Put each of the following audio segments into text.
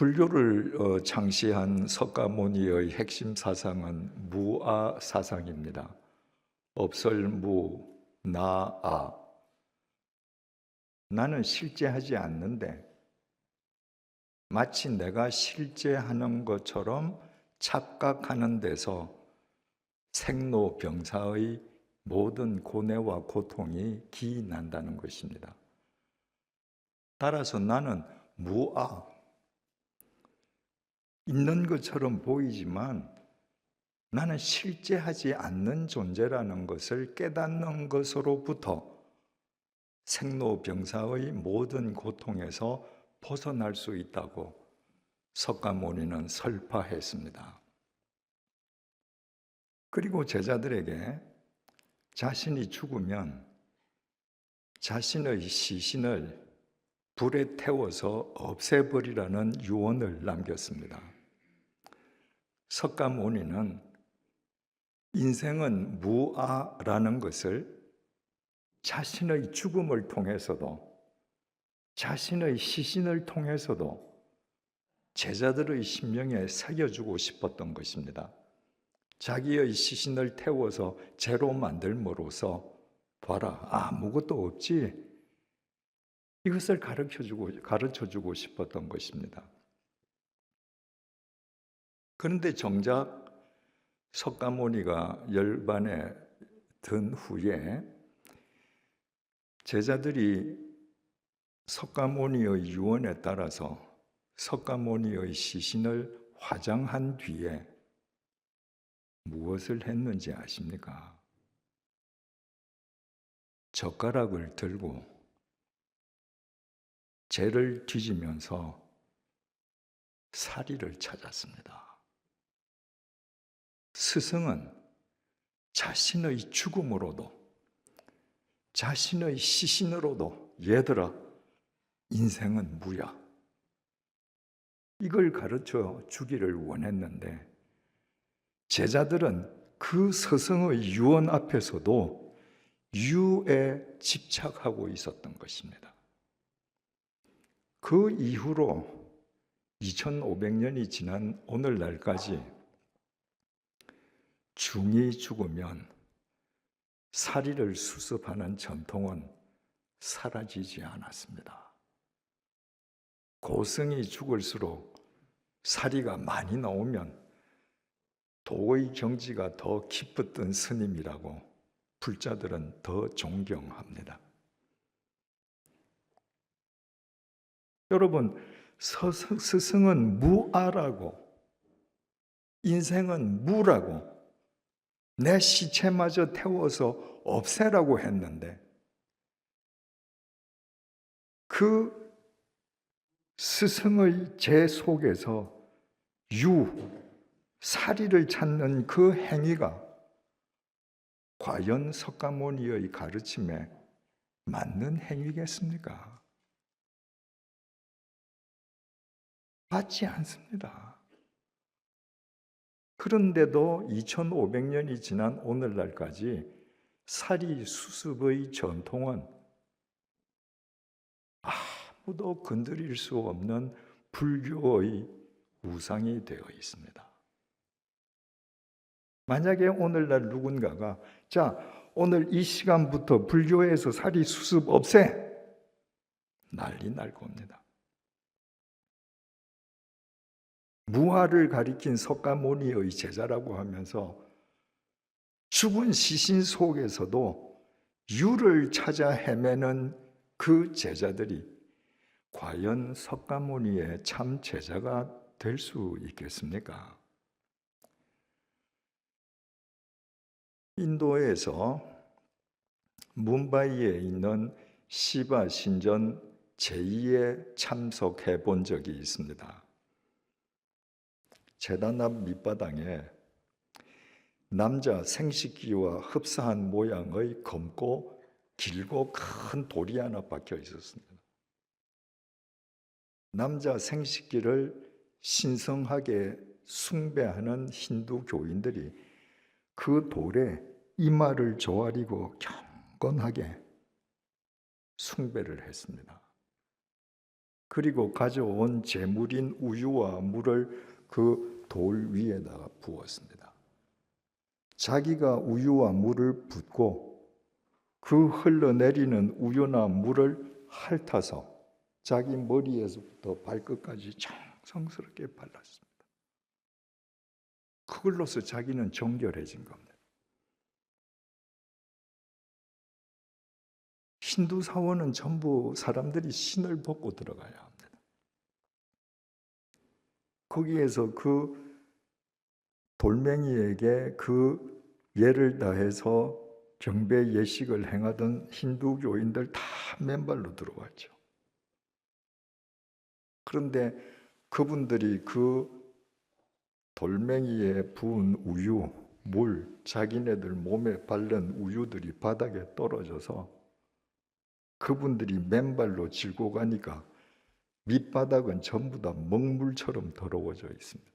불교를 창시한 석가모니의 핵심 사상은 무아 사상입니다. 없설무, 나아. 나는 실제하지 않는데 마치 내가 실제하는 것처럼 착각하는 데서 생로병사의 모든 고뇌와 고통이 기인한다는 것입니다. 따라서 나는 무아, 있는 것처럼 보이지만 나는 실제하지 않는 존재라는 것을 깨닫는 것으로부터 생로병사의 모든 고통에서 벗어날 수 있다고 석가모니는 설파했습니다. 그리고 제자들에게 자신이 죽으면 자신의 시신을 불에 태워서 없애버리라는 유언을 남겼습니다. 석가모니는 인생은 무아라는 것을 자신의 죽음을 통해서도 자신의 시신을 통해서도 제자들의 심령에 새겨주고 싶었던 것입니다. 자기의 시신을 태워서 재로 만들므로써 봐라, 아무것도 없지. 이것을 가르쳐주고 싶었던 것입니다. 그런데 정작 석가모니가 열반에 든 후에 제자들이 석가모니의 유언에 따라서 석가모니의 시신을 화장한 뒤에 무엇을 했는지 아십니까? 젓가락을 들고 재를 뒤지면서 사리를 찾았습니다. 스승은 자신의 죽음으로도 자신의 시신으로도 얘들아, 인생은 무야. 이걸 가르쳐 주기를 원했는데 제자들은 그 스승의 유언 앞에서도 유에 집착하고 있었던 것입니다. 그 이후로 2500년이 지난 오늘날까지 중이 죽으면 사리를 수습하는 전통은 사라지지 않았습니다. 고승이 죽을수록 사리가 많이 나오면 도의 경지가 더 깊었던 스님이라고 불자들은 더 존경합니다. 여러분, 스승은 무아라고, 인생은 무라고, 내 시체마저 태워서 없애라고 했는데 그 스승의 재 속에서 사리를 찾는 그 행위가 과연 석가모니의 가르침에 맞는 행위겠습니까? 맞지 않습니다. 그런데도 2500년이 지난 오늘날까지 사리 수습의 전통은 아무도 건드릴 수 없는 불교의 우상이 되어 있습니다. 만약에 오늘날 누군가가 자, 오늘 이 시간부터 불교에서 사리 수습 없애! 난리 날 겁니다. 무아를 가리킨 석가모니의 제자라고 하면서 죽은 시신 속에서도 유를 찾아 헤매는 그 제자들이 과연 석가모니의 참 제자가 될 수 있겠습니까? 인도에서 뭄바이에 있는 시바 신전 제2에 참석해 본 적이 있습니다. 재단 앞 밑바닥에 남자 생식기와 흡사한 모양의 검고 길고 큰 돌이 하나 박혀 있었습니다. 남자 생식기를 신성하게 숭배하는 힌두 교인들이 그 돌에 이마를 조아리고 경건하게 숭배를 했습니다. 그리고 가져온 제물인 우유와 물을 그 돌 위에다가 부었습니다. 자기가 우유와 물을 붓고 그 흘러내리는 우유나 물을 핥아서 자기 머리에서부터 발끝까지 정성스럽게 발랐습니다. 그걸로서 자기는 정결해진 겁니다. 힌두 사원은 전부 사람들이 신을 벗고 들어가야 합니다. 거기에서 그 돌멩이에게 그 예를 다해서 경배 예식을 행하던 힌두교인들 다 맨발로 들어왔죠. 그런데 그분들이 그 돌멩이에 부은 우유, 물, 자기네들 몸에 바른 우유들이 바닥에 떨어져서 그분들이 맨발로 짚고 가니까 밑바닥은 전부 다 먹물처럼 더러워져 있습니다.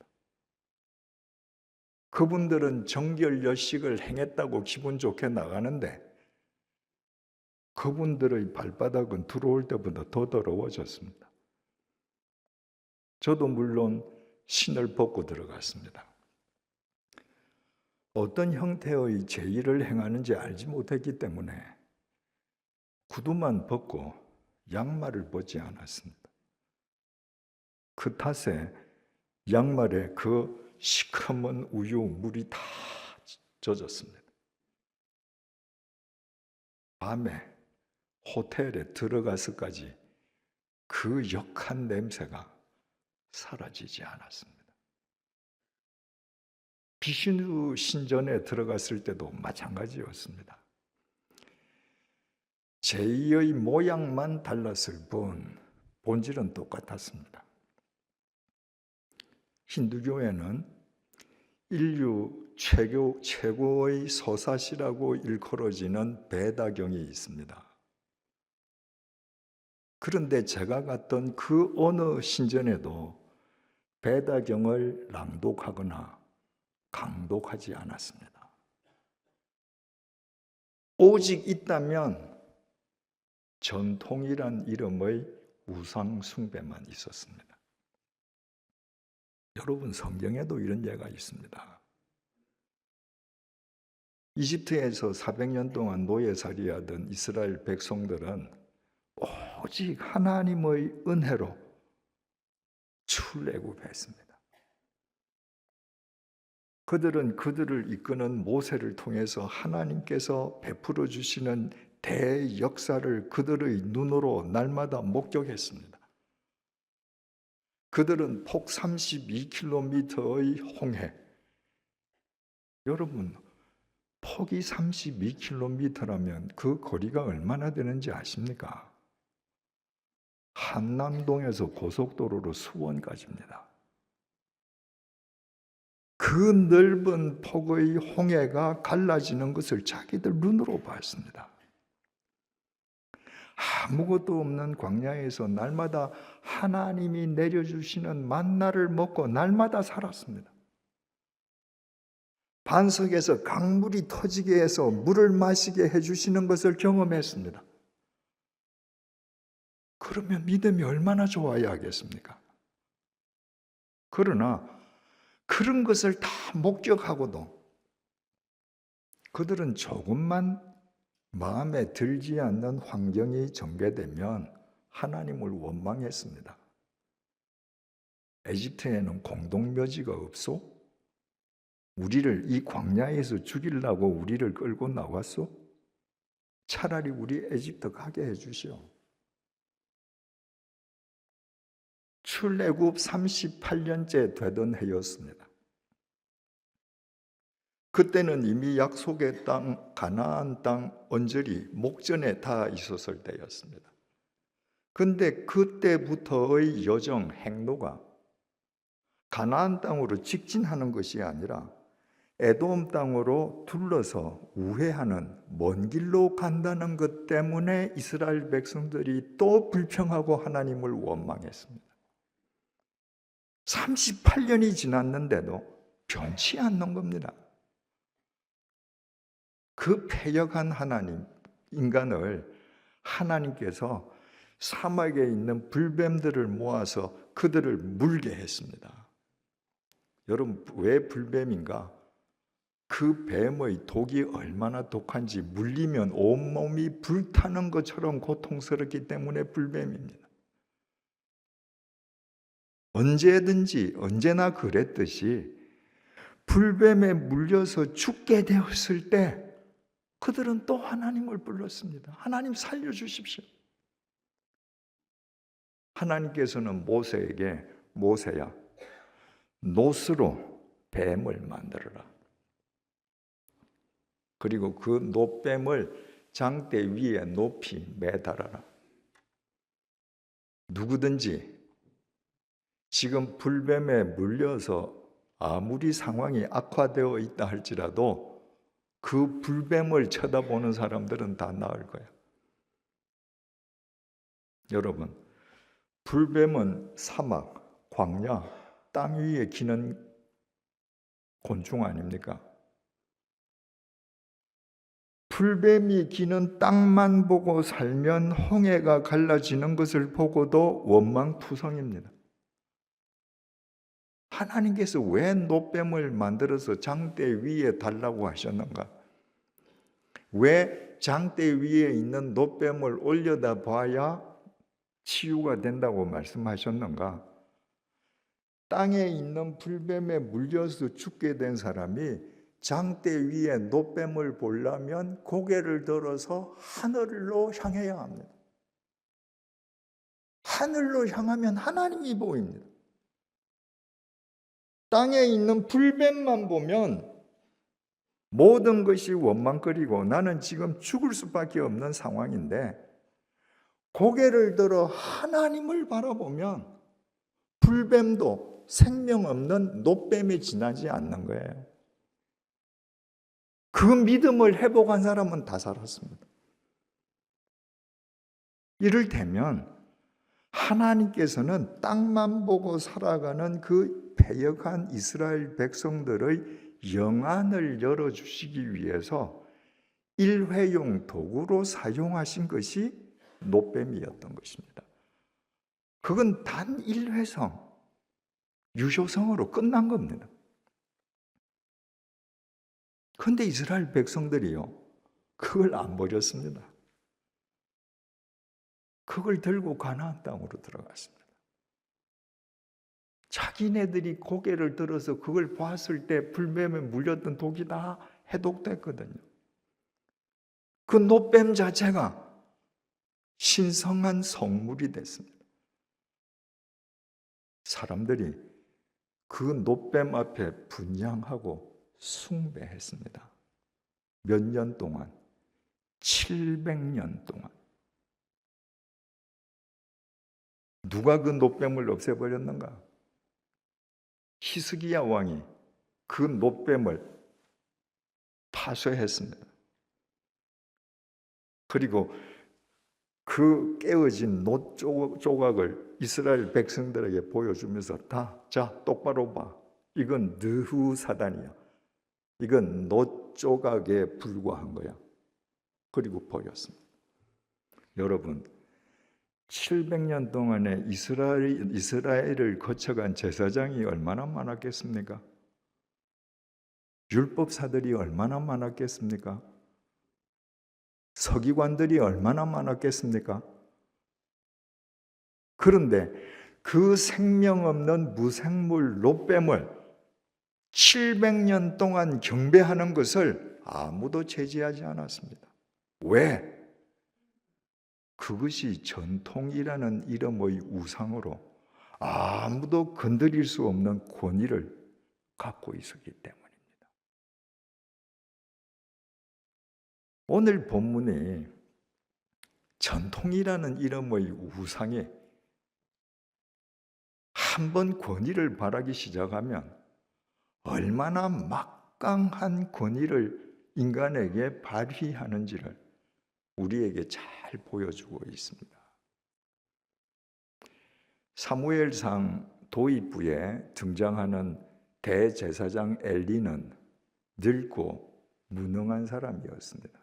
그분들은 정결 여식을 행했다고 기분 좋게 나가는데 그분들의 발바닥은 들어올 때보다 더 더러워졌습니다. 저도 물론 신을 벗고 들어갔습니다. 어떤 형태의 제의를 행하는지 알지 못했기 때문에 구두만 벗고 양말을 벗지 않았습니다. 그 탓에 양말에 그 시커먼 우유, 물이 다 젖었습니다. 밤에 호텔에 들어가서까지 그 역한 냄새가 사라지지 않았습니다. 비슈누 신전에 들어갔을 때도 마찬가지였습니다. 제의의 모양만 달랐을 뿐 본질은 똑같았습니다. 힌두교에는 인류 최고의 서사시라고 일컬어지는 베다경이 있습니다. 그런데 제가 갔던 그 어느 신전에도 베다경을 낭독하거나 강독하지 않았습니다. 오직 있다면 전통이란 이름의 우상 숭배만 있었습니다. 여러분, 성경에도 이런 예가 있습니다. 이집트에서 400년 동안 노예살이하던 이스라엘 백성들은 오직 하나님의 은혜로 출애굽했습니다. 그들은 그들을 이끄는 모세를 통해서 하나님께서 베풀어 주시는 대역사를 그들의 눈으로 날마다 목격했습니다. 그들은 폭 32km의 홍해, 여러분 폭이 32km라면 그 거리가 얼마나 되는지 아십니까? 한남동에서 고속도로로 수원까지입니다. 그 넓은 폭의 홍해가 갈라지는 것을 자기들 눈으로 봤습니다. 아무것도 없는 광야에서 날마다 하나님이 내려주시는 만나를 먹고 날마다 살았습니다. 반석에서 강물이 터지게 해서 물을 마시게 해주시는 것을 경험했습니다. 그러면 믿음이 얼마나 좋아야 하겠습니까? 그러나 그런 것을 다 목격하고도 그들은 조금만 마음에 들지 않는 환경이 전개되면 하나님을 원망했습니다. 에집트에는 공동묘지가 없소? 우리를 이 광야에서 죽이려고 우리를 끌고 나왔소? 차라리 우리 에집트 가게 해주시오. 출애굽 38년째 되던 해였습니다. 그때는 이미 약속의 땅, 가나안 땅 언저리 목전에 다 있었을 때였습니다. 그런데 그때부터의 여정, 행로가 가나안 땅으로 직진하는 것이 아니라 에돔 땅으로 둘러서 우회하는 먼 길로 간다는 것 때문에 이스라엘 백성들이 또 불평하고 하나님을 원망했습니다. 38년이 지났는데도 변치 않는 겁니다. 그 패역한 하나님, 인간을 하나님께서 사막에 있는 불뱀들을 모아서 그들을 물게 했습니다. 여러분, 왜 불뱀인가? 그 뱀의 독이 얼마나 독한지 물리면 온몸이 불타는 것처럼 고통스럽기 때문에 불뱀입니다. 언제든지 언제나 그랬듯이 불뱀에 물려서 죽게 되었을 때 그들은 또 하나님을 불렀습니다. 하나님 살려주십시오. 하나님께서는 모세에게, 모세야, 놋으로 뱀을 만들어라. 그리고 그 놋뱀을 장대 위에 높이 매달아라. 누구든지 지금 불뱀에 물려서 아무리 상황이 악화되어 있다 할지라도 그 불뱀을 쳐다보는 사람들은 다 나을 거야. 여러분, 불뱀은 사막, 광야, 땅 위에 기는 곤충 아닙니까? 불뱀이 기는 땅만 보고 살면 홍해가 갈라지는 것을 보고도 원망투성입니다. 하나님께서 왜 놋뱀을 만들어서 장대 위에 달라고 하셨는가? 왜 장대 위에 있는 놋뱀을 올려다 봐야 치유가 된다고 말씀하셨는가? 땅에 있는 불뱀에 물려서 죽게 된 사람이 장대 위에 놋뱀을 보려면 고개를 들어서 하늘로 향해야 합니다. 하늘로 향하면 하나님이 보입니다. 땅에 있는 불뱀만 보면 모든 것이 원망거리고 나는 지금 죽을 수밖에 없는 상황인데, 고개를 들어 하나님을 바라보면 불뱀도 생명 없는 놋뱀에 지나지 않는 거예요. 그 믿음을 회복한 사람은 다 살았습니다. 이를테면 하나님께서는 땅만 보고 살아가는 그 패역한 이스라엘 백성들의 영안을 열어주시기 위해서 일회용 도구로 사용하신 것이 놋뱀이었던 것입니다. 그건 단 일회성, 유효성으로 끝난 겁니다. 그런데 이스라엘 백성들이요, 그걸 안 버렸습니다. 그걸 들고 가나안 땅으로 들어갔습니다. 자기네들이 고개를 들어서 그걸 봤을 때 불뱀에 물렸던 독이 다 해독됐거든요. 그 놋뱀 자체가 신성한 성물이 됐습니다. 사람들이 그 놋뱀 앞에 분향하고 숭배했습니다. 몇 년 동안? 700년 동안. 누가 그 놋뱀을 없애버렸는가? 히스기야 왕이 그 놋뱀을 파쇄했습니다. 그리고 그 깨어진 놋 조각을 이스라엘 백성들에게 보여주면서 자, 똑바로 봐. 이건 느후사단이야. 이건 놋 조각에 불과한 거야. 그리고 버렸습니다. 여러분, 700년 동안에 이스라엘을 거쳐간 제사장이 얼마나 많았겠습니까? 율법사들이 얼마나 많았겠습니까? 서기관들이 얼마나 많았겠습니까? 그런데 그 생명 없는 무생물 놋뱀을 700년 동안 경배하는 것을 아무도 제지하지 않았습니다. 왜? 그것이 전통이라는 이름의 우상으로 아무도 건드릴 수 없는 권위를 갖고 있었기 때문입니다. 오늘 본문이 전통이라는 이름의 우상에 한번 권위를 바라기 시작하면 얼마나 막강한 권위를 인간에게 발휘하는지를 우리에게 잘 보여주고 있습니다. 사무엘상 도입부에 등장하는 대제사장 엘리는 늙고 무능한 사람이었습니다.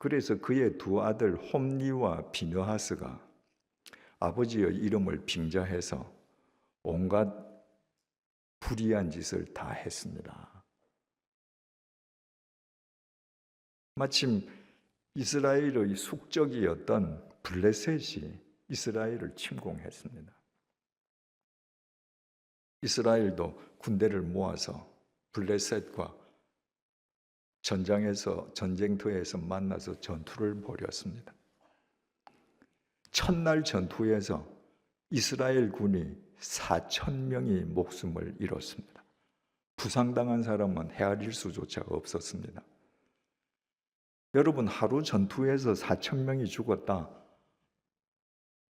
그래서 그의 두 아들 홈리와 비느하스가 아버지의 이름을 빙자해서 온갖 불의한 짓을 다 했습니다. 마침 이스라엘의 숙적이었던 블레셋이 이스라엘을 침공했습니다. 이스라엘도 군대를 모아서 블레셋과 전쟁터에서 만나서 전투를 벌였습니다. 첫날 전투에서 이스라엘 군이 4,000명이 목숨을 잃었습니다. 부상당한 사람은 헤아릴 수조차 없었습니다. 여러분, 하루 전투에서 4,000명이 죽었다.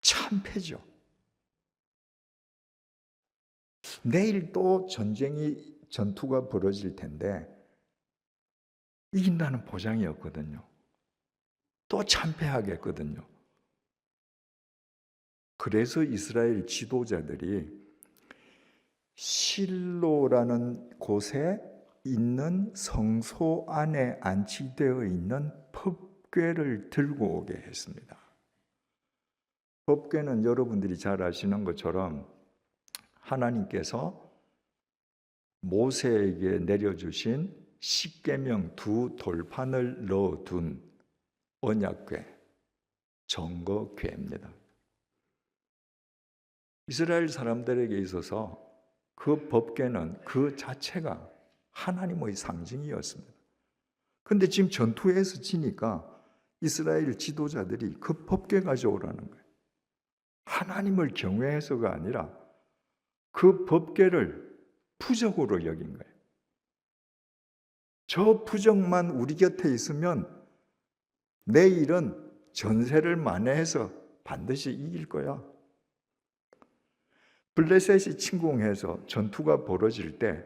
참패죠. 내일 또 전투가 벌어질 텐데 이긴다는 보장이 없거든요. 또 참패하겠거든요. 그래서 이스라엘 지도자들이 실로라는 곳에 있는 성소 안에 안치되어 있는 법궤를 들고 오게 했습니다. 법궤는 여러분들이 잘 아시는 것처럼 하나님께서 모세에게 내려주신 십계명 두 돌판을 넣어둔 언약궤, 증거궤입니다. 이스라엘 사람들에게 있어서 그 법궤는 그 자체가 하나님의 상징이었습니다. 그런데 지금 전투에서 지니까 이스라엘 지도자들이 그 법궤 가져오라는 거예요. 하나님을 경외해서가 아니라 그 법궤를 부적으로 여긴 거예요. 저 부적만 우리 곁에 있으면 내일은 전세를 만회해서 반드시 이길 거야. 블레셋이 침공해서 전투가 벌어질 때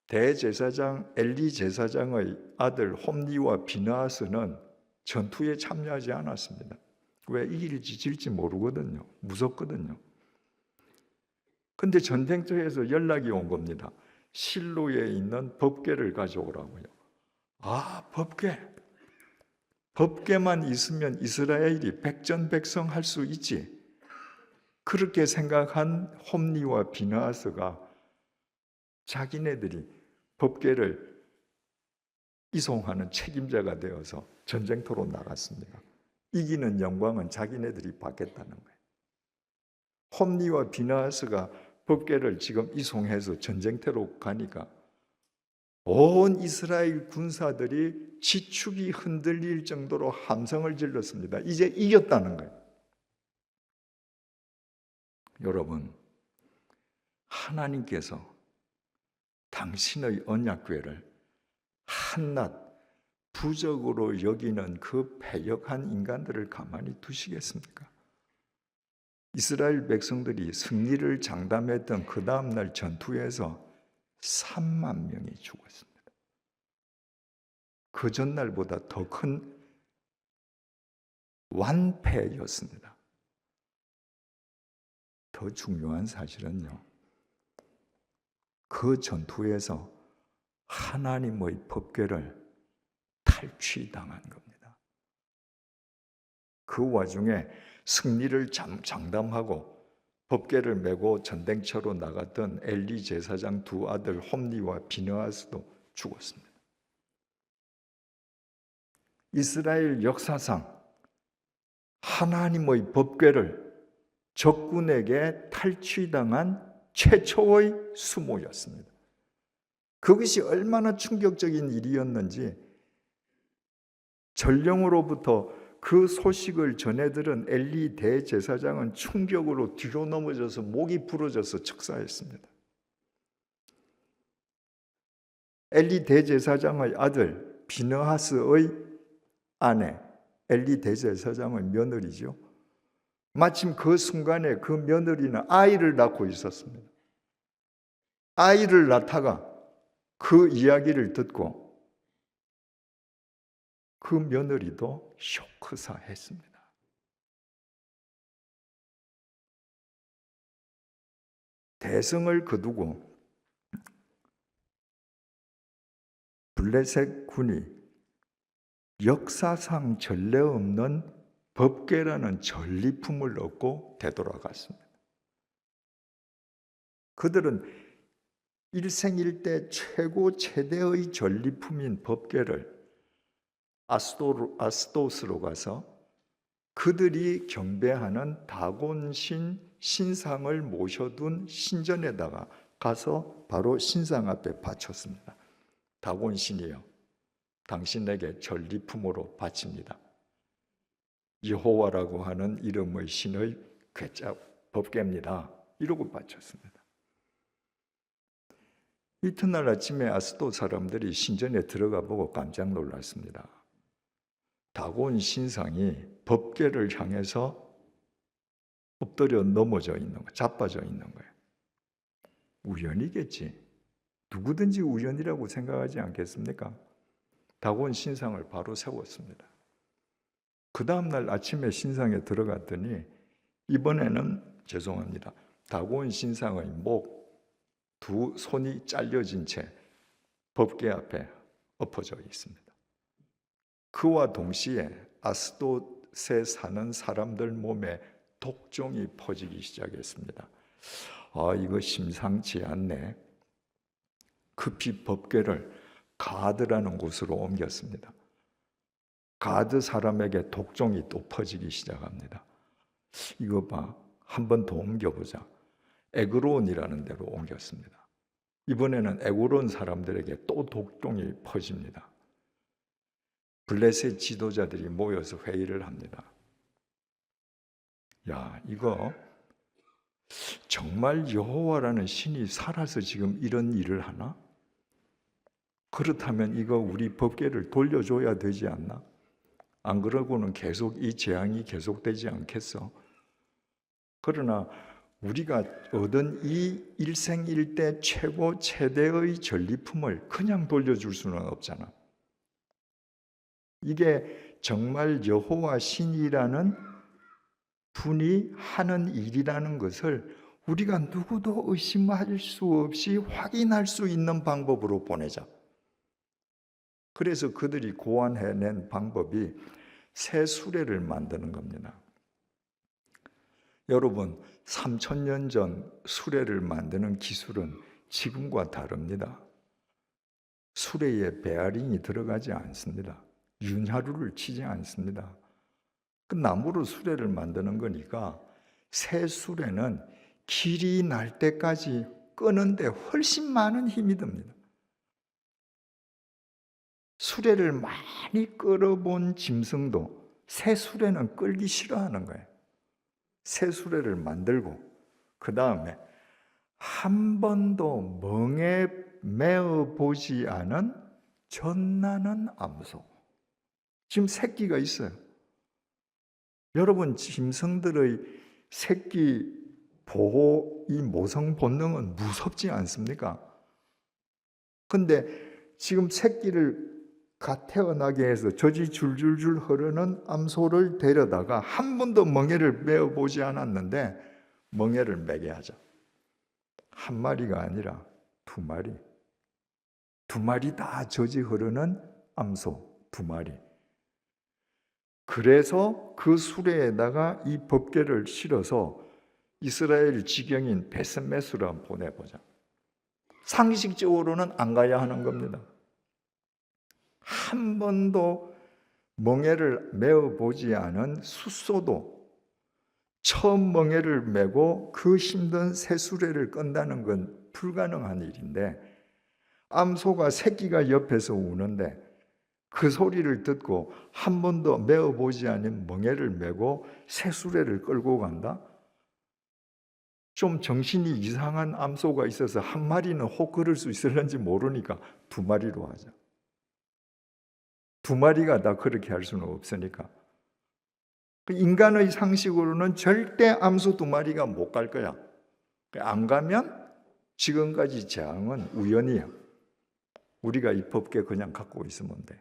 대제사장 엘리 제사장의 아들 홈리와 비느하스는 전투에 참여하지 않았습니다. 왜? 이길지 질지 모르거든요. 무섭거든요. 근데 전쟁터에서 연락이 온 겁니다. 실로에 있는 법궤를 가져오라고요. 아, 법궤. 법궤만 있으면 이스라엘이 백전백승 할 수 있지. 그렇게 생각한 홈리와 비느하스가 자기네들이 법궤를 이송하는 책임자가 되어서 전쟁터로 나갔습니다. 이기는 영광은 자기네들이 받겠다는 거예요. 홈리와 비느하스가 법궤를 지금 이송해서 전쟁터로 가니까 온 이스라엘 군사들이 지축이 흔들릴 정도로 함성을 질렀습니다. 이제 이겼다는 거예요. 여러분, 하나님께서 당신의 언약궤를 한낱 부적으로 여기는 그 패역한 인간들을 가만히 두시겠습니까? 이스라엘 백성들이 승리를 장담했던 그 다음날 전투에서 3만 명이 죽었습니다. 그 전날보다 더 큰 완패였습니다. 더 중요한 사실은요, 그 전투에서 하나님의 법궤를 탈취당한 겁니다. 그 와중에 승리를 장담하고 법궤를 메고 전쟁터로 나갔던 엘리 제사장 두 아들 홈리와 비느하스도 죽었습니다. 이스라엘 역사상 하나님의 법궤를 적군에게 탈취당한 최초의 수모였습니다. 그것이 얼마나 충격적인 일이었는지 전령으로부터 그 소식을 전해들은 엘리 대제사장은 충격으로 뒤로 넘어져서 목이 부러져서 즉사했습니다. 엘리 대제사장의 아들 비느하스의 아내, 엘리 대제사장의 며느리죠. 마침 그 순간에 그 며느리는 아이를 낳고 있었습니다. 아이를 낳다가 그 이야기를 듣고 그 며느리도 쇼크사했습니다. 대성을 거두고 블레셋 군이 역사상 전례 없는 법궤라는 전리품을 얻고 되돌아갔습니다. 그들은 일생일대 최고 최대의 전리품인 법궤를 아스도스로 가서 그들이 경배하는 다곤신 신상을 모셔둔 신전에다가 가서 바로 신상 앞에 바쳤습니다. 다곤신이여, 당신에게 전리품으로 바칩니다. 여호와라고 하는 이름의 신의 법궤입니다. 이러고 바쳤습니다. 이튿날 아침에 아스도 사람들이 신전에 들어가 보고 깜짝 놀랐습니다. 다곤 신상이 법궤를 향해서 엎드려 넘어져 있는 거예요. 자빠져 있는 거예요. 우연이겠지. 누구든지 우연이라고 생각하지 않겠습니까? 다곤 신상을 바로 세웠습니다. 그 다음날 아침에 신상에 들어갔더니 이번에는 죄송합니다. 다곤 신상의 목 두 손이 잘려진 채 법궤 앞에 엎어져 있습니다. 그와 동시에 아스돗에 사는 사람들 몸에 독종이 퍼지기 시작했습니다. 이거 심상치 않네. 급히 법궤를 가드라는 곳으로 옮겼습니다. 가드 사람에게 독종이 또 퍼지기 시작합니다. 이거 봐, 한 번 더 옮겨보자. 에그론이라는 데로 옮겼습니다. 이번에는 에그론 사람들에게 또 독종이 퍼집니다. 블레셋 지도자들이 모여서 회의를 합니다. 야, 이거 정말 여호와라는 신이 살아서 지금 이런 일을 하나? 그렇다면 이거 우리 법궤를 돌려줘야 되지 않나? 안 그러고는 계속 이 재앙이 계속되지 않겠어? 그러나 우리가 얻은 이 일생일대 최고 최대의 전리품을 그냥 돌려줄 수는 없잖아. 이게 정말 여호와 신이라는 분이 하는 일이라는 것을 우리가 누구도 의심할 수 없이 확인할 수 있는 방법으로 보내자. 그래서 그들이 고안해낸 방법이 새 수레를 만드는 겁니다. 여러분, 3000년 전 수레를 만드는 기술은 지금과 다릅니다. 수레에 베어링이 들어가지 않습니다. 윤활유를 치지 않습니다. 그 나무로 수레를 만드는 거니까 새 수레는 길이 날 때까지 끄는데 훨씬 많은 힘이 듭니다. 수레를 많이 끌어본 짐승도 새 수레는 끌기 싫어하는 거예요. 새 수레를 만들고 그 다음에 한 번도 멍에 매어 보지 않은 젖나는 암소. 지금 새끼가 있어요. 여러분, 짐승들의 새끼 보호 이 모성 본능은 무섭지 않습니까? 근데 지금 새끼를 갓 태어나게 해서 젖이 줄줄줄 흐르는 암소를 데려다가 한 번도 멍에를 메어보지 않았는데 멍에를 매게 하자. 한 마리가 아니라 두 마리. 두 마리 다 젖이 흐르는 암소 두 마리. 그래서 그 수레에다가 이 법궤를 실어서 이스라엘 지경인 베스메스로 한번 보내보자. 상식적으로는 안 가야 하는 겁니다. 한 번도 멍에를 메어보지 않은 숫소도 처음 멍에를 메고 그 힘든 새수레를 끈다는 건 불가능한 일인데 암소가 새끼가 옆에서 우는데 그 소리를 듣고 한 번도 메어보지 않은 멍에를 메고 새수레를 끌고 간다? 좀 정신이 이상한 암소가 있어서 한 마리는 혹 그럴 수 있을는지 모르니까 두 마리로 하자. 두 마리가 다 그렇게 할 수는 없으니까. 인간의 상식으로는 절대 암소 두 마리가 못 갈 거야. 안 가면 지금까지 재앙은 우연이야. 우리가 이 법궤 그냥 갖고 있으면 돼.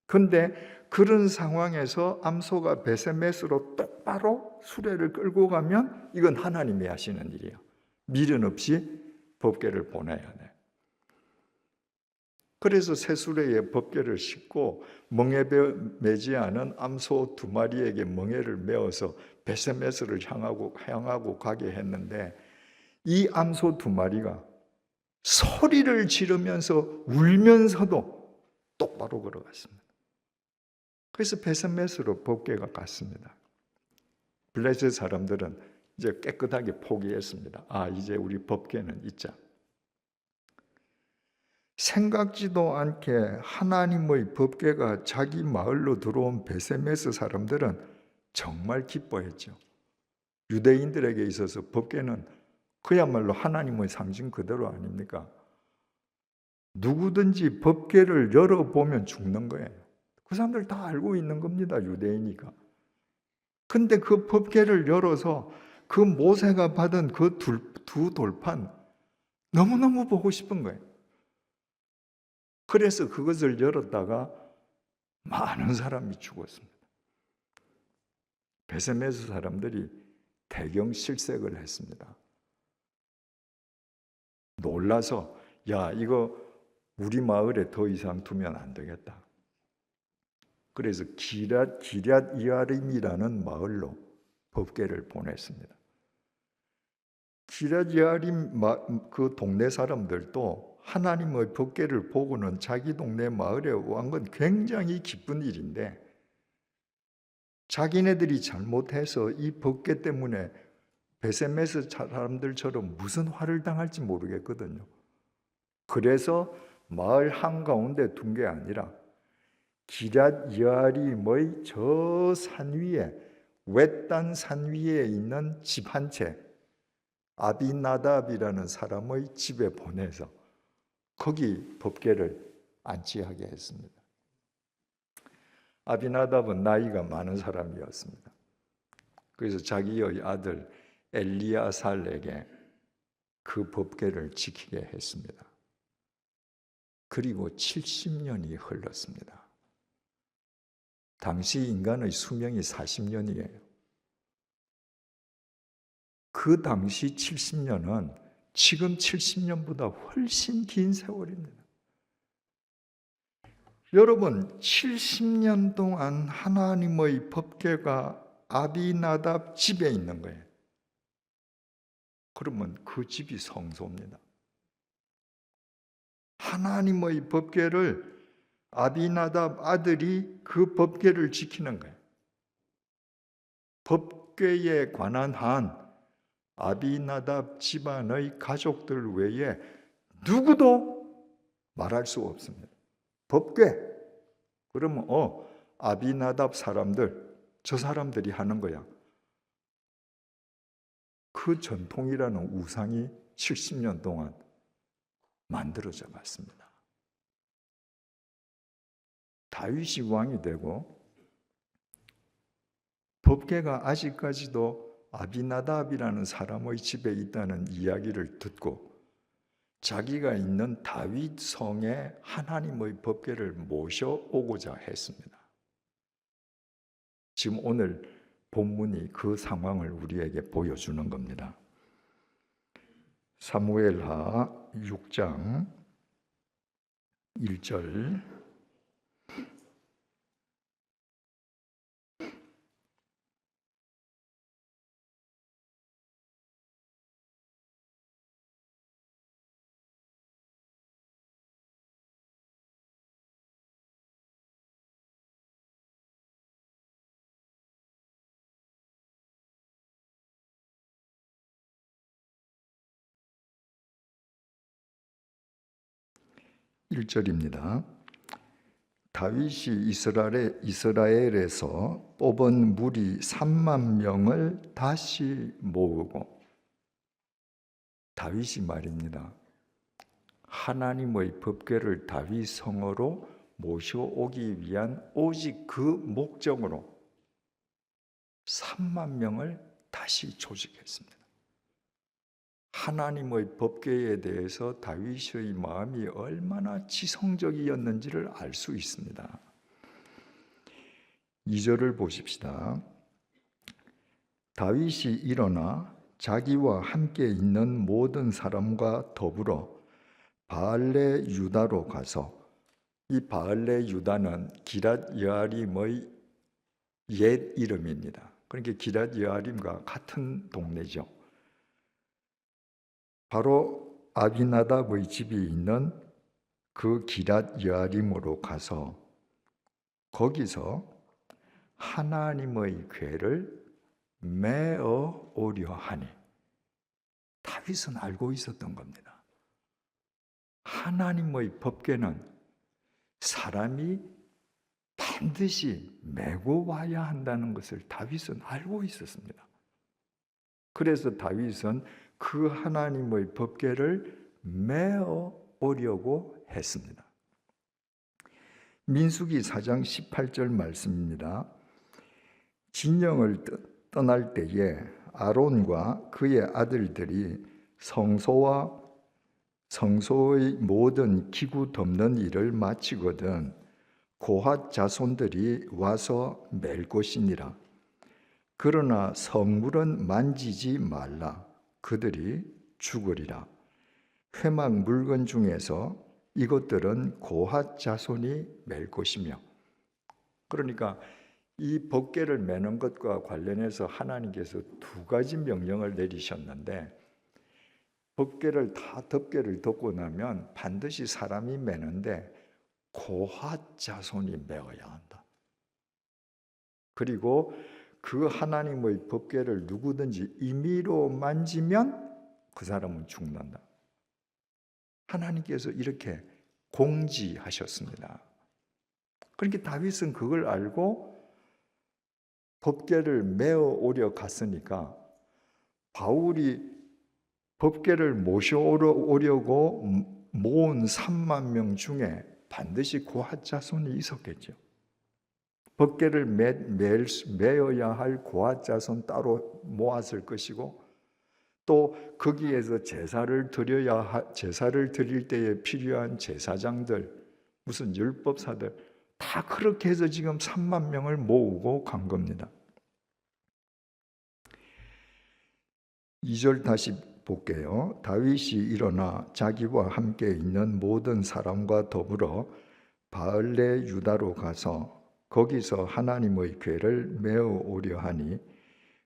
근데 그런 상황에서 암소가 베세메스로 똑바로 수레를 끌고 가면 이건 하나님이 하시는 일이야. 미련 없이 법궤를 보내야 돼. 그래서 새수레에 법궤를 싣고 멍에 매지 않은 암소 2마리에게 멍에를 메어서 베세메스를 향하고 가게 했는데, 이 암소 2마리가 소리를 지르면서 울면서도 똑바로 걸어갔습니다. 그래서 베세메스로 법궤가 갔습니다. 블레셋 사람들은 이제 깨끗하게 포기했습니다. 이제 우리 법궤는 있자. 생각지도 않게 하나님의 법궤가 자기 마을로 들어온 베세메스 사람들은 정말 기뻐했죠. 유대인들에게 있어서 법궤는 그야말로 하나님의 상징 그대로 아닙니까? 누구든지 법궤를 열어보면 죽는 거예요. 그 사람들 다 알고 있는 겁니다, 유대인이니까. 근데 그 법궤를 열어서 그 모세가 받은 그 두 돌판 너무너무 보고 싶은 거예요. 그래서 그것을 열었다가 많은 사람이 죽었습니다. 베세메스 사람들이 대경실색을 했습니다. 놀라서 이거 우리 마을에 더 이상 두면 안 되겠다. 그래서 기럇 이아림이라는 마을로 법궤를 보냈습니다. 기럇 이아림 그 동네 사람들도 하나님의 법궤를 보고는 자기 동네 마을에 온 건 굉장히 기쁜 일인데, 자기네들이 잘못해서 이 법궤 때문에 베세메스 사람들처럼 무슨 화를 당할지 모르겠거든요. 그래서 마을 한가운데 둔 게 아니라 기럇 여아림의 저 산 위에, 외딴 산 위에 있는 집 한 채, 아비나답이라는 사람의 집에 보내서 거기 법궤를 안치하게 했습니다. 아비나답은 나이가 많은 사람이었습니다. 그래서 자기의 아들 엘리아살에게 그 법궤를 지키게 했습니다. 그리고 70년이 흘렀습니다. 당시 인간의 수명이 40년이에요. 그 당시 70년은 지금 70년보다 훨씬 긴 세월입니다. 여러분, 70년 동안 하나님의 법궤가 아비나답 집에 있는 거예요. 그러면 그 집이 성소입니다. 하나님의 법궤를 아비나답 아들이 그 법궤를 지키는 거예요. 법궤에 관한 한 아비나답 집안의 가족들 외에 누구도 말할 수 없습니다. 법궤. 그러면 아비나답 사람들, 저 사람들이 하는 거야. 그 전통이라는 우상이 70년 동안 만들어져 갔습니다. 다윗이 왕이 되고 법궤가 아직까지도 아비나답이라는 사람의 집에 있다는 이야기를 듣고 자기가 있는 다윗 성에 하나님의 법궤를 모셔오고자 했습니다. 지금 오늘 본문이 그 상황을 우리에게 보여주는 겁니다. 사무엘하 6장 1절, 1절입니다. 다윗이 이스라엘에서 뽑은 무리 3만 명을 다시 모으고, 다윗이 말입니다. 하나님의 법궤를 다윗 성으로 모셔오기 위한 오직 그 목적으로 3만 명을 다시 조직했습니다. 하나님의 법궤에 대해서 다윗의 마음이 얼마나 지성적이었는지를 알 수 있습니다. 2절을 보십시다. 다윗이 일어나 자기와 함께 있는 모든 사람과 더불어 바알레 유다로 가서 이 바알레 유다는 기랏 여아림의 옛 이름입니다. 그러니까 기랏 여아림과 같은 동네죠. 바로 아비나답의 집이 있는 그 기랏 여아림으로 가서 거기서 하나님의 궤를 메어 오려 하니, 다윗은 알고 있었던 겁니다. 하나님의 법궤는 사람이 반드시 메고 와야 한다는 것을 다윗은 알고 있었습니다. 그래서 다윗은 그 하나님의 법궤를 메어 오려고 했습니다. 민수기 4장 18절 말씀입니다. 진영을 떠날 때에 아론과 그의 아들들이 성소와 성소의 모든 기구 덮는 일을 마치거든 고핫 자손들이 와서 맬 것이니라. 그러나 성물은 만지지 말라. 그들이 죽으리라. 회막 물건 중에서 이것들은 고핫 자손이 맬 것이며. 그러니까 이 법궤를 매는 것과 관련해서 하나님께서 두 가지 명령을 내리셨는데, 법궤를 덮개를 덮고 나면 반드시 사람이 매는데 고핫 자손이 메어야 한다. 그리고 그 하나님의 법궤를 누구든지 임의로 만지면 그 사람은 죽는다. 하나님께서 이렇게 공지하셨습니다. 그러니까 다윗은 그걸 알고 법궤를 메어 오려 갔으니까, 바울이 법궤를 모셔오려고 모은 3만 명 중에 반드시 고핫 자손이 있었겠죠. 법궤를 메어야 할 고핫 자손 따로 모았을 것이고, 또 거기에서 제사를 드릴 때에 필요한 제사장들, 무슨 율법사들 다 그렇게 해서 지금 3만 명을 모으고 간 겁니다. 2절 다시 볼게요. 다윗이 일어나 자기와 함께 있는 모든 사람과 더불어 바알레 유다로 가서 거기서 하나님의 궤를 메어 오려 하니,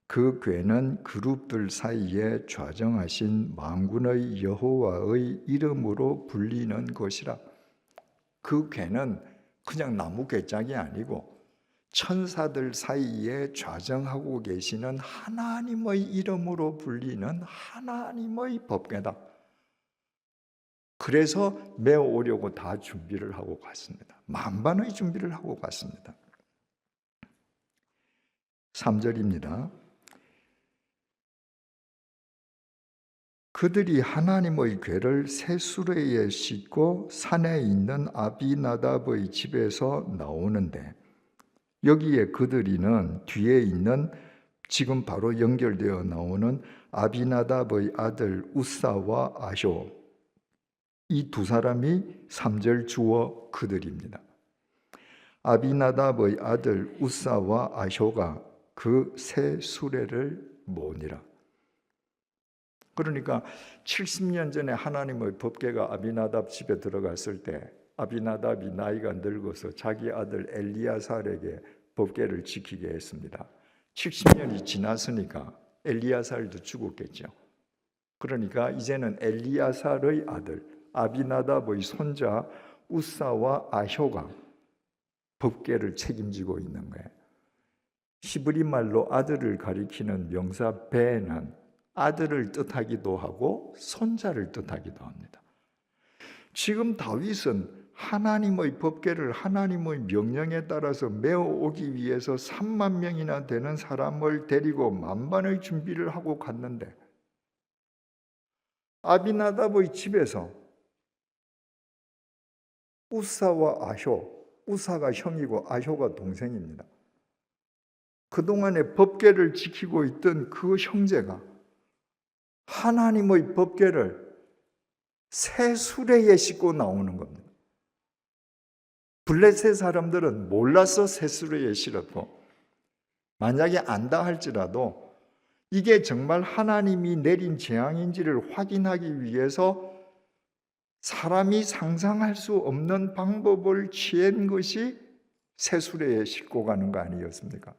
그 궤는 그룹들 사이에 좌정하신 만군의 여호와의 이름으로 불리는 것이라. 그 궤는 그냥 나무 궤짝이 아니고 천사들 사이에 좌정하고 계시는 하나님의 이름으로 불리는 하나님의 법궤다. 그래서 메어 오려고 다 준비를 하고 갔습니다. 만반의 준비를 하고 갔습니다. 3절입니다. 그들이 하나님의 궤를 새 수레에 싣고 산에 있는 아비나답의 집에서 나오는데, 여기에 그들이는 뒤에 있는 지금 바로 연결되어 나오는 아비나답의 아들 우사와 아효, 이 두 사람이 3절 주어 그들입니다. 아비나답의 아들 우사와 아효가 그 새 수레를 모으니라. 그러니까 70년 전에 하나님의 법궤가 아비나답 집에 들어갔을 때, 아비나답이 나이가 늙어서 자기 아들 엘리야살에게 법궤를 지키게 했습니다. 70년이 지났으니까 엘리야살도 죽었겠죠. 그러니까 이제는 엘리야살의 아들 아비나답의 손자 우사와 아효가 법궤를 책임지고 있는 거예요. 히브리 말로 아들을 가리키는 명사 베는 아들을 뜻하기도 하고 손자를 뜻하기도 합니다. 지금 다윗은 하나님의 법궤를 하나님의 명령에 따라서 메어 오기 위해서 3만 명이나 되는 사람을 데리고 만반의 준비를 하고 갔는데, 아비나답의 집에서 우사와 아효, 우사가 형이고 아효가 동생입니다. 그동안에 법궤를 지키고 있던 그 형제가 하나님의 법궤를 새 수레에 싣고 나오는 겁니다. 블레셋 사람들은 몰라서 새 수레에 실었고, 만약에 안다 할지라도 이게 정말 하나님이 내린 재앙인지를 확인하기 위해서 사람이 상상할 수 없는 방법을 취한 것이 세수레에 싣고 가는 거 아니었습니까?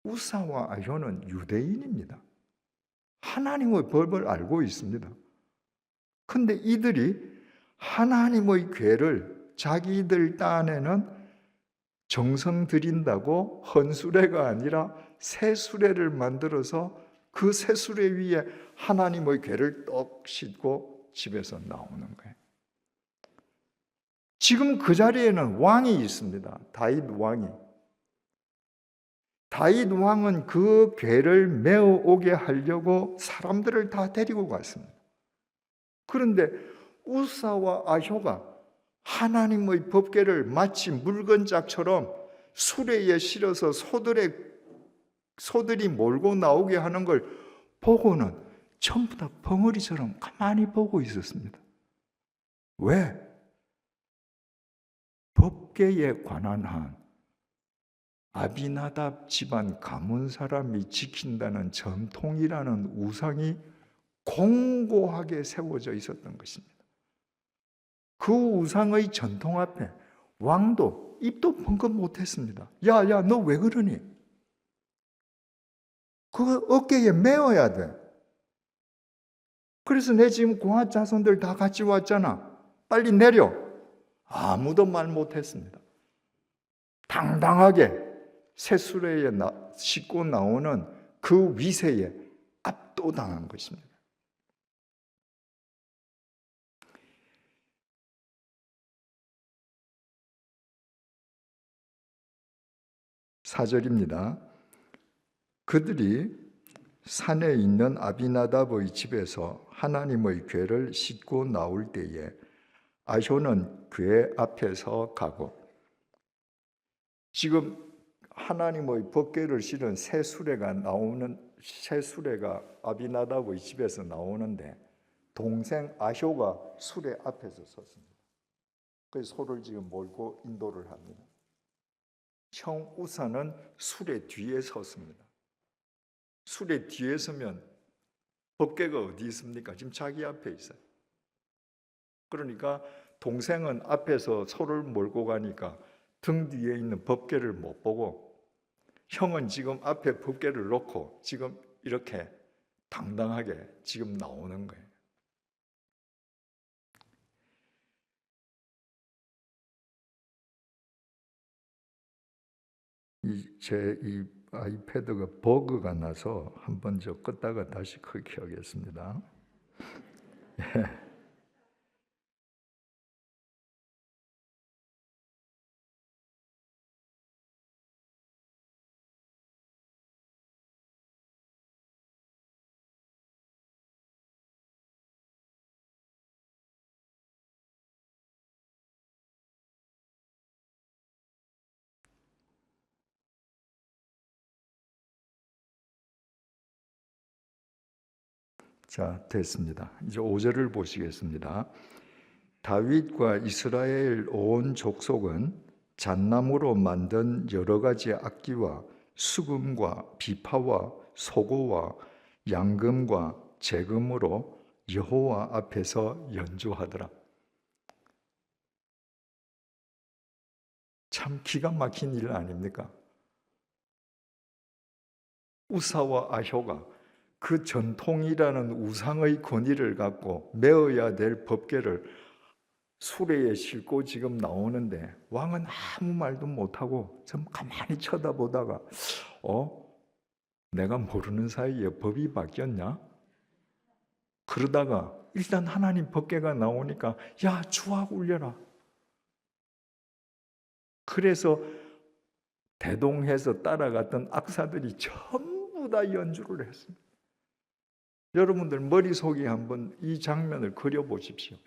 우사와 아효는 유대인입니다. 하나님의 법을 알고 있습니다. 근데 이들이 하나님의 궤를 자기들 딴에는 정성 들인다고 헌수레가 아니라 새수레를 만들어서 그 새수레 위에 하나님의 궤를 떡 싣고 집에서 나오는 거예요. 지금 그 자리에는 왕이 있습니다. 다윗 왕이. 다윗 왕은 그 궤를 메어 오게 하려고 사람들을 다 데리고 갔습니다. 그런데 우사와 아효가 하나님의 법궤를 마치 물건짝처럼 수레에 실어서 소들이 몰고 나오게 하는 걸 보고는 전부 다 벙어리처럼 가만히 보고 있었습니다. 왜? 법궤에 관한 한 아비나답 집안 가문 사람이 지킨다는 전통이라는 우상이 공고하게 세워져 있었던 것입니다. 그 우상의 전통 앞에 왕도 입도 벙긋 못했습니다. 야, 너 왜 그러니? 그거 어깨에 메어야 돼. 그래서 내 지금 고아 자손들 다 같이 왔잖아. 빨리 내려. 아무도 말 못했습니다. 당당하게 새수레에 싣고 나오는 그 위세에 압도당한 것입니다. 사절입니다. 그들이 산에 있는 아비나답의 집에서 하나님의 궤를 싣고 나올 때에 아효는 궤 앞에서 가고, 지금 하나님의 법궤를 실은 새 수레가 아비나답의 집에서 나오는데 동생 아효가 수레 앞에서 섰습니다. 그래서 소를 지금 몰고 인도를 합니다. 형 우사는 수레 뒤에 섰습니다. 수레 뒤에 서면 법궤가 어디 있습니까? 지금 자기 앞에 있어요. 그러니까 동생은 앞에서 소를 몰고 가니까 등 뒤에 있는 법궤를 못 보고, 형은 지금 앞에 법궤를 놓고 지금 이렇게 당당하게 지금 나오는 거예요. 이 아이패드가 버그가 나서 한번 저 껐다가 다시 크게 하겠습니다. 자, 됐습니다. 이제 5절을 보시겠습니다. 다윗과 이스라엘 온 족속은 잣나무로 만든 여러 가지 악기와 수금과 비파와 소고와 양금과 재금으로 여호와 앞에서 연주하더라. 참 기가 막힌 일 아닙니까? 우사와 아효가 그 전통이라는 우상의 권위를 갖고 메어야 될 법궤를 수레에 싣고 지금 나오는데 왕은 아무 말도 못하고 좀 가만히 쳐다보다가 내가 모르는 사이에 법이 바뀌었냐? 그러다가 일단 하나님 법궤가 나오니까 야, 주악 울려라. 그래서 대동해서 따라갔던 악사들이 전부 다 연주를 했습니다. 여러분들 머릿속에 한번 이 장면을 그려보십시오.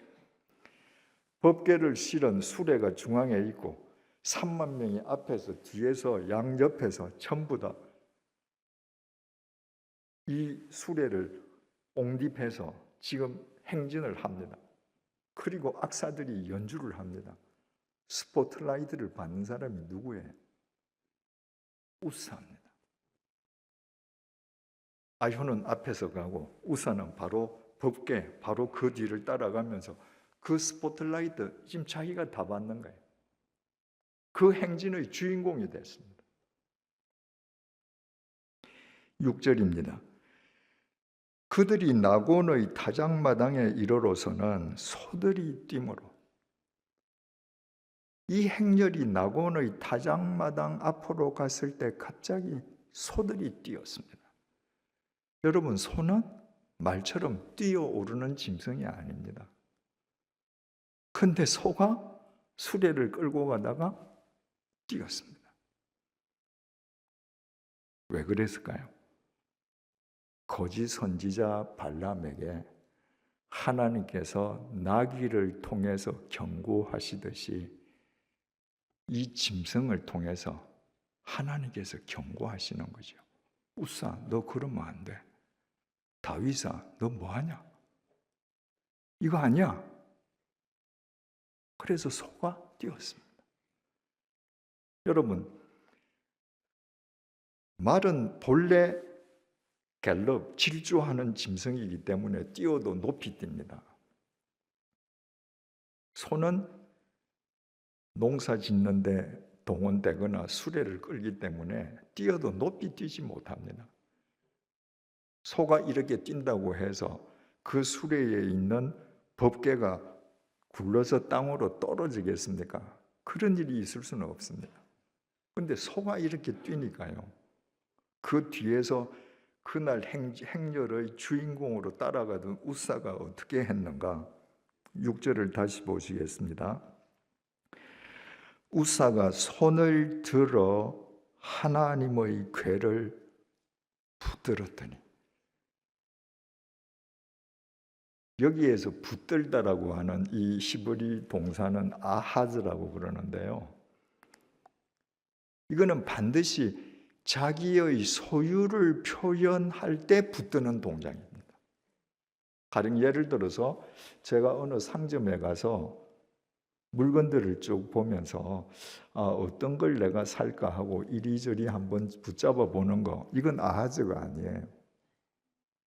법궤를 실은 수레가 중앙에 있고 3만 명이 앞에서 뒤에서 양옆에서 전부 다 이 수레를 옹립해서 지금 행진을 합니다. 그리고 악사들이 연주를 합니다. 스포트라이트를 받는 사람이 누구예요? 우사입니다. 아효는 앞에서 가고 우사는 바로 법궤, 바로 그 뒤를 따라가면서 그 스포트라이트 지금 자기가 다 받는 거예요. 그 행진의 주인공이 됐습니다. 6절입니다. 그들이 나곤의 타작마당에 이르러서는 소들이 뛰므로. 이 행렬이 나곤의 타작마당 앞으로 갔을 때 갑자기 소들이 뛰었습니다. 여러분, 소는 말처럼 뛰어오르는 짐승이 아닙니다. 근데 소가 수레를 끌고 가다가 뛰었습니다. 왜 그랬을까요? 거짓 선지자 발람에게 하나님께서 나귀를 통해서 경고하시듯이 이 짐승을 통해서 하나님께서 경고하시는 거죠. 우사, 너 그러면 안 돼. 다윗아, 너 뭐하냐? 이거 아니야. 그래서 소가 뛰었습니다. 여러분, 말은 본래 갤럽, 질주하는 짐승이기 때문에 뛰어도 높이 뜁니다. 소는 농사 짓는데 동원되거나 수레를 끌기 때문에 뛰어도 높이 뛰지 못합니다. 소가 이렇게 뛴다고 해서 그 수레에 있는 법궤가 굴러서 땅으로 떨어지겠습니까? 그런 일이 있을 수는 없습니다. 그런데 소가 이렇게 뛰니까요, 그 뒤에서 그날 행렬의 주인공으로 따라가던 우사가 어떻게 했는가? 6절을 다시 보시겠습니다. 우사가 손을 들어 하나님의 궤를 붙들었더니, 여기에서 붙들다라고 하는 이 히브리 동사는 아하즈라고 그러는데요, 이거는 반드시 자기의 소유를 표현할 때 붙드는 동작입니다. 가령 예를 들어서 제가 어느 상점에 가서 물건들을 쭉 보면서 어떤 걸 내가 살까 하고 이리저리 한번 붙잡아 보는 거, 이건 아하즈가 아니에요.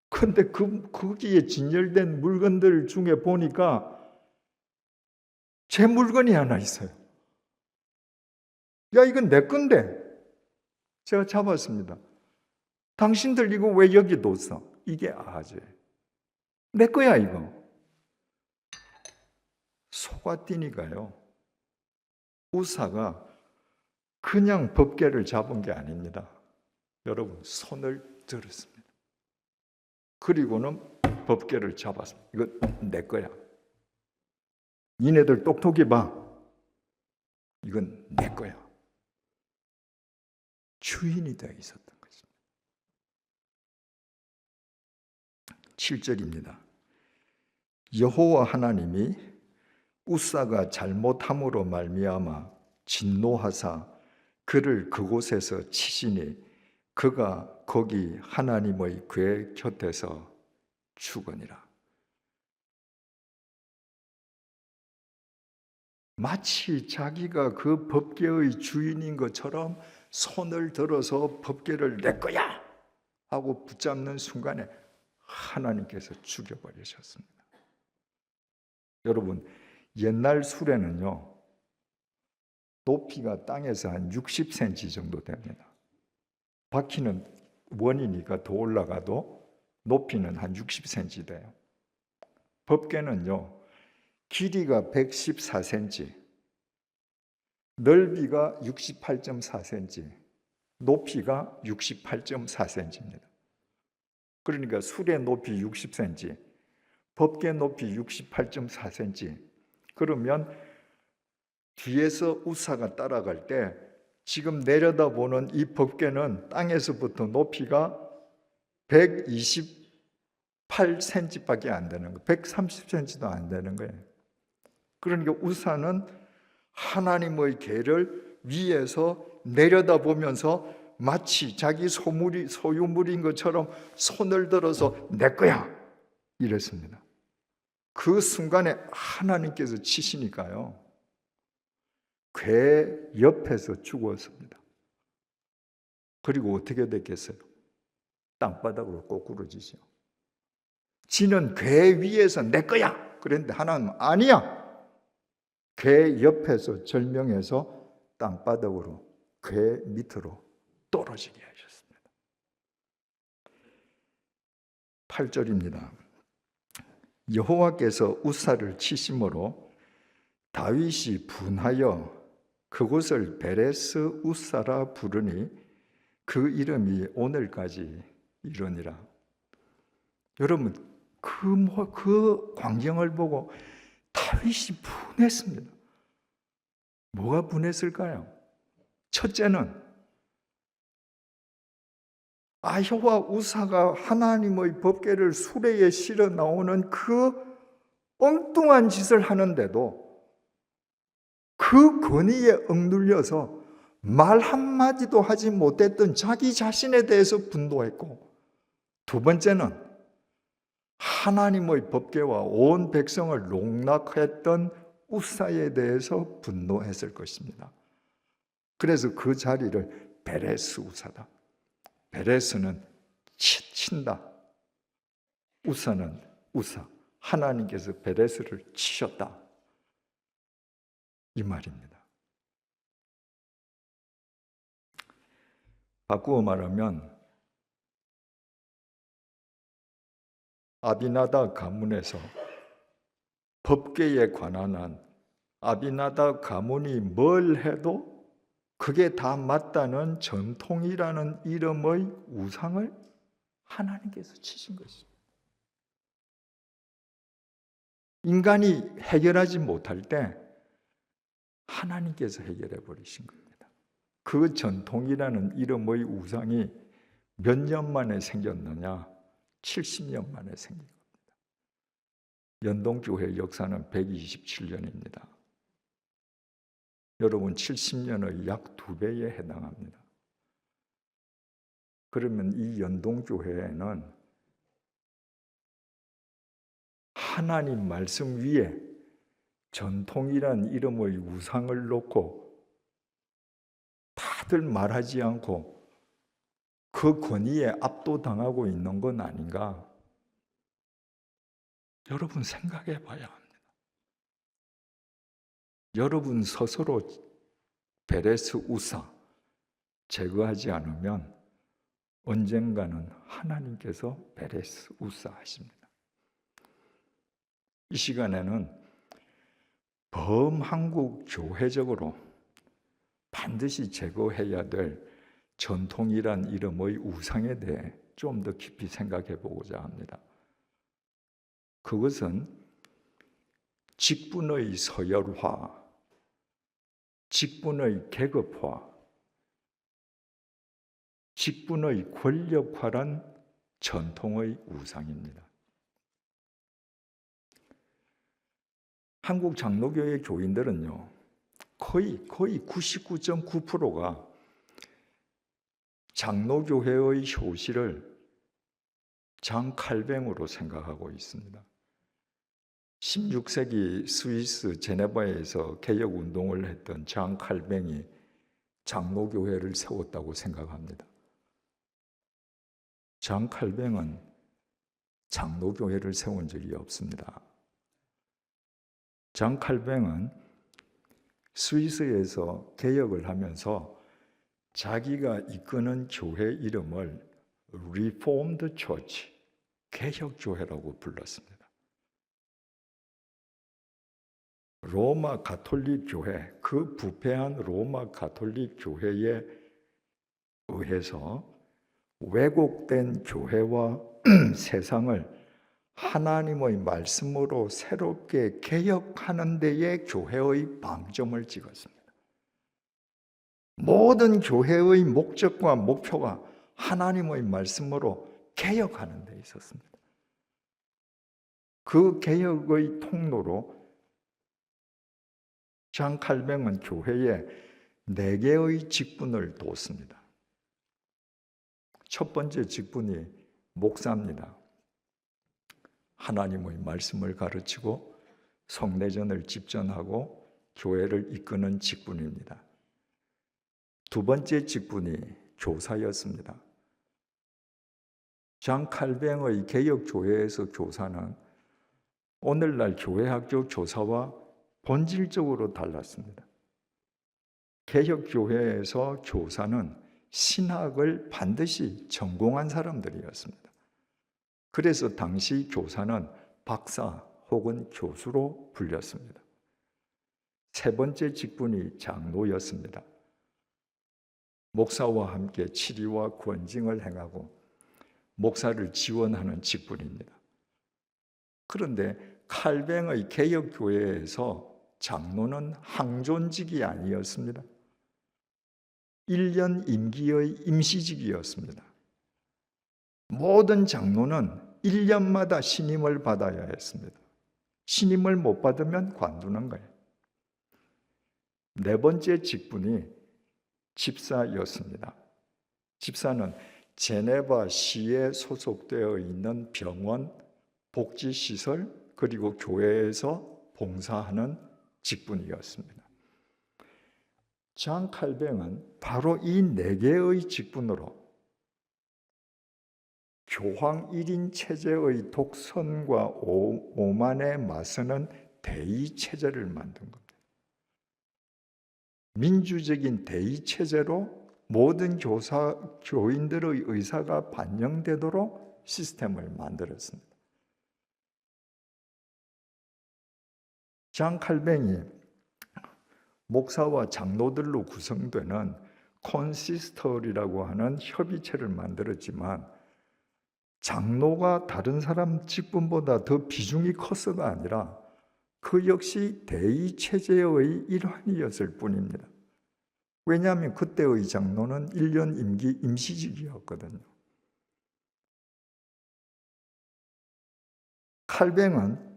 근데 거기에 진열된 물건들 중에 보니까 제 물건이 하나 있어요. 야, 이건 내 건데. 제가 잡았습니다. 당신들 이거 왜 여기 뒀어? 이게 아하즈예요. 내 거야 이거. 소가 뛰니까요, 우사가 그냥 법궤를 잡은 게 아닙니다. 여러분, 손을 들었습니다. 그리고는 법궤를 잡았습니다. 이거 내 거야. 니네들 똑똑히 봐. 이건 내 거야. 주인이 되어 있었던 것입니다. 7절입니다. 여호와 하나님이 우사가 잘못함으로 말미암아 진노하사 그를 그곳에서 치시니 그가 거기 하나님의 궤 곁에서 죽으니라. 마치 자기가 그 법궤의 주인인 것처럼 손을 들어서 법궤를 내 거야 하고 붙잡는 순간에 하나님께서 죽여버리셨습니다. 여러분, 옛날 수레는요, 높이가 땅에서 한 60cm 정도 됩니다. 바퀴는 원이니까 더 올라가도 높이는 한 60cm 돼요. 법궤는요, 길이가 114cm, 넓이가 68.4cm, 높이가 68.4cm입니다. 그러니까 수레 높이 60cm, 법궤 높이 68.4cm. 그러면 뒤에서 우사가 따라갈 때 지금 내려다보는 이 법궤는 땅에서부터 높이가 128cm밖에 안 되는 거예요. 130cm도 안 되는 거예요. 그러니까 우사는 하나님의 궤를 위에서 내려다보면서 마치 자기 소유물인 것처럼 손을 들어서 내 거야 이랬습니다. 그 순간에 하나님께서 치시니까요, 궤 옆에서 죽었습니다. 그리고 어떻게 됐겠어요? 땅바닥으로 꼬꾸러지죠. 지는 궤 위에서 내 거야 그랬는데 하나님은 아니야. 궤 옆에서 절명해서 땅바닥으로 궤 밑으로 떨어지게 하셨습니다. 8절입니다. 여호와께서 우사를 치심으로 다윗이 분하여 그곳을 베레스 우사라 부르니 그 이름이 오늘까지 이르니라. 여러분, 그 광경을 보고 다윗이 분했습니다. 뭐가 분했을까요? 첫째는 아히와 우사가 하나님의 법궤를 수레에 실어 나오는 그 엉뚱한 짓을 하는데도 그 권위에 억눌려서 말 한마디도 하지 못했던 자기 자신에 대해서 분노했고, 두 번째는 하나님의 법궤와 온 백성을 농락했던 우사에 대해서 분노했을 것입니다. 그래서 그 자리를 베레스 우사다. 베레스는 친다. 우사는 우사. 하나님께서 베레스를 치셨다. 이 말입니다. 바꾸어 말하면 아비나답 가문에서 법궤에 관한 한 아비나답 가문이 뭘 해도 그게 다 맞다는 전통이라는 이름의 우상을 하나님께서 치신 것입니다. 인간이 해결하지 못할 때 하나님께서 해결해 버리신 겁니다. 그 전통이라는 이름의 우상이 몇 년 만에 생겼느냐? 70년 만에 생긴 겁니다. 연동교회 역사는 127년입니다. 여러분, 70년의 약 2배에 해당합니다. 그러면 이 연동교회에는 하나님 말씀 위에 전통이란 이름의 우상을 놓고 다들 말하지 않고 그 권위에 압도당하고 있는 건 아닌가? 여러분 생각해 봐야 합니다. 여러분 스스로 베레스 우사 제거하지 않으면 언젠가는 하나님께서 베레스 우사 하십니다. 이 시간에는 범한국 교회적으로 반드시 제거해야 될 전통이란 이름의 우상에 대해 좀 더 깊이 생각해 보고자 합니다. 그것은 직분의 서열화, 직분의 계급화, 직분의 권력화란 전통의 우상입니다. 한국 장로교회 교인들은요, 거의 99.9%가 장로교회의 효시를 장 칼뱅으로 생각하고 있습니다. 16세기 스위스 제네바에서 개혁운동을 했던 장 칼뱅이 장로교회를 세웠다고 생각합니다. 장 칼뱅은 장로교회를 세운 적이 없습니다. 장 칼뱅은 스위스에서 개혁을 하면서 자기가 이끄는 교회 이름을 Reformed Church, 개혁교회라고 불렀습니다. 로마 가톨릭 교회, 그 부패한 로마 가톨릭 교회에 의해서 왜곡된 교회와 세상을 하나님의 말씀으로 새롭게 개혁하는 데에 교회의 방점을 찍었습니다. 모든 교회의 목적과 목표가 하나님의 말씀으로 개혁하는 데 있었습니다. 그 개혁의 통로로 장 칼뱅은 교회에 4개의 직분을 뒀습니다. 첫 번째 직분이 목사입니다. 하나님의 말씀을 가르치고 성례전을 집전하고 교회를 이끄는 직분입니다. 두 번째 직분이 교사였습니다. 장 칼뱅의 개혁교회에서 교사는 오늘날 교회학교 교사와 본질적으로 달랐습니다. 개혁교회에서 교사는 신학을 반드시 전공한 사람들이었습니다. 그래서 당시 교사는 박사 혹은 교수로 불렸습니다. 세 번째 직분이 장로였습니다. 목사와 함께 치리와 권징을 행하고 목사를 지원하는 직분입니다. 그런데 칼뱅의 개혁교회에서 장로는 항존직이 아니었습니다. 1년 임기의 임시직이었습니다. 모든 장로는 1년마다 신임을 받아야 했습니다. 신임을 못 받으면 관두는 거예요. 네 번째 직분이 집사였습니다. 집사는 제네바 시에 소속되어 있는 병원, 복지시설, 그리고 교회에서 봉사하는 직분이었습니다. 장 칼뱅은 바로 이 네 개의 직분으로 교황 1인 체제의 독선과 오만에 맞서는 대의 체제를 만든 겁니다. 민주적인 대의 체제로 모든 교인들의 의사가 반영되도록 시스템을 만들었습니다. 장 칼뱅이 목사와 장로들로 구성되는 콘시스터리라고 하는 협의체를 만들었지만 장로가 다른 사람 직분보다 더 비중이 컸어가 아니라 그 역시 대의 체제의 일환이었을 뿐입니다. 왜냐하면 그때의 장로는 1년 임기 임시직이었거든요. 칼뱅은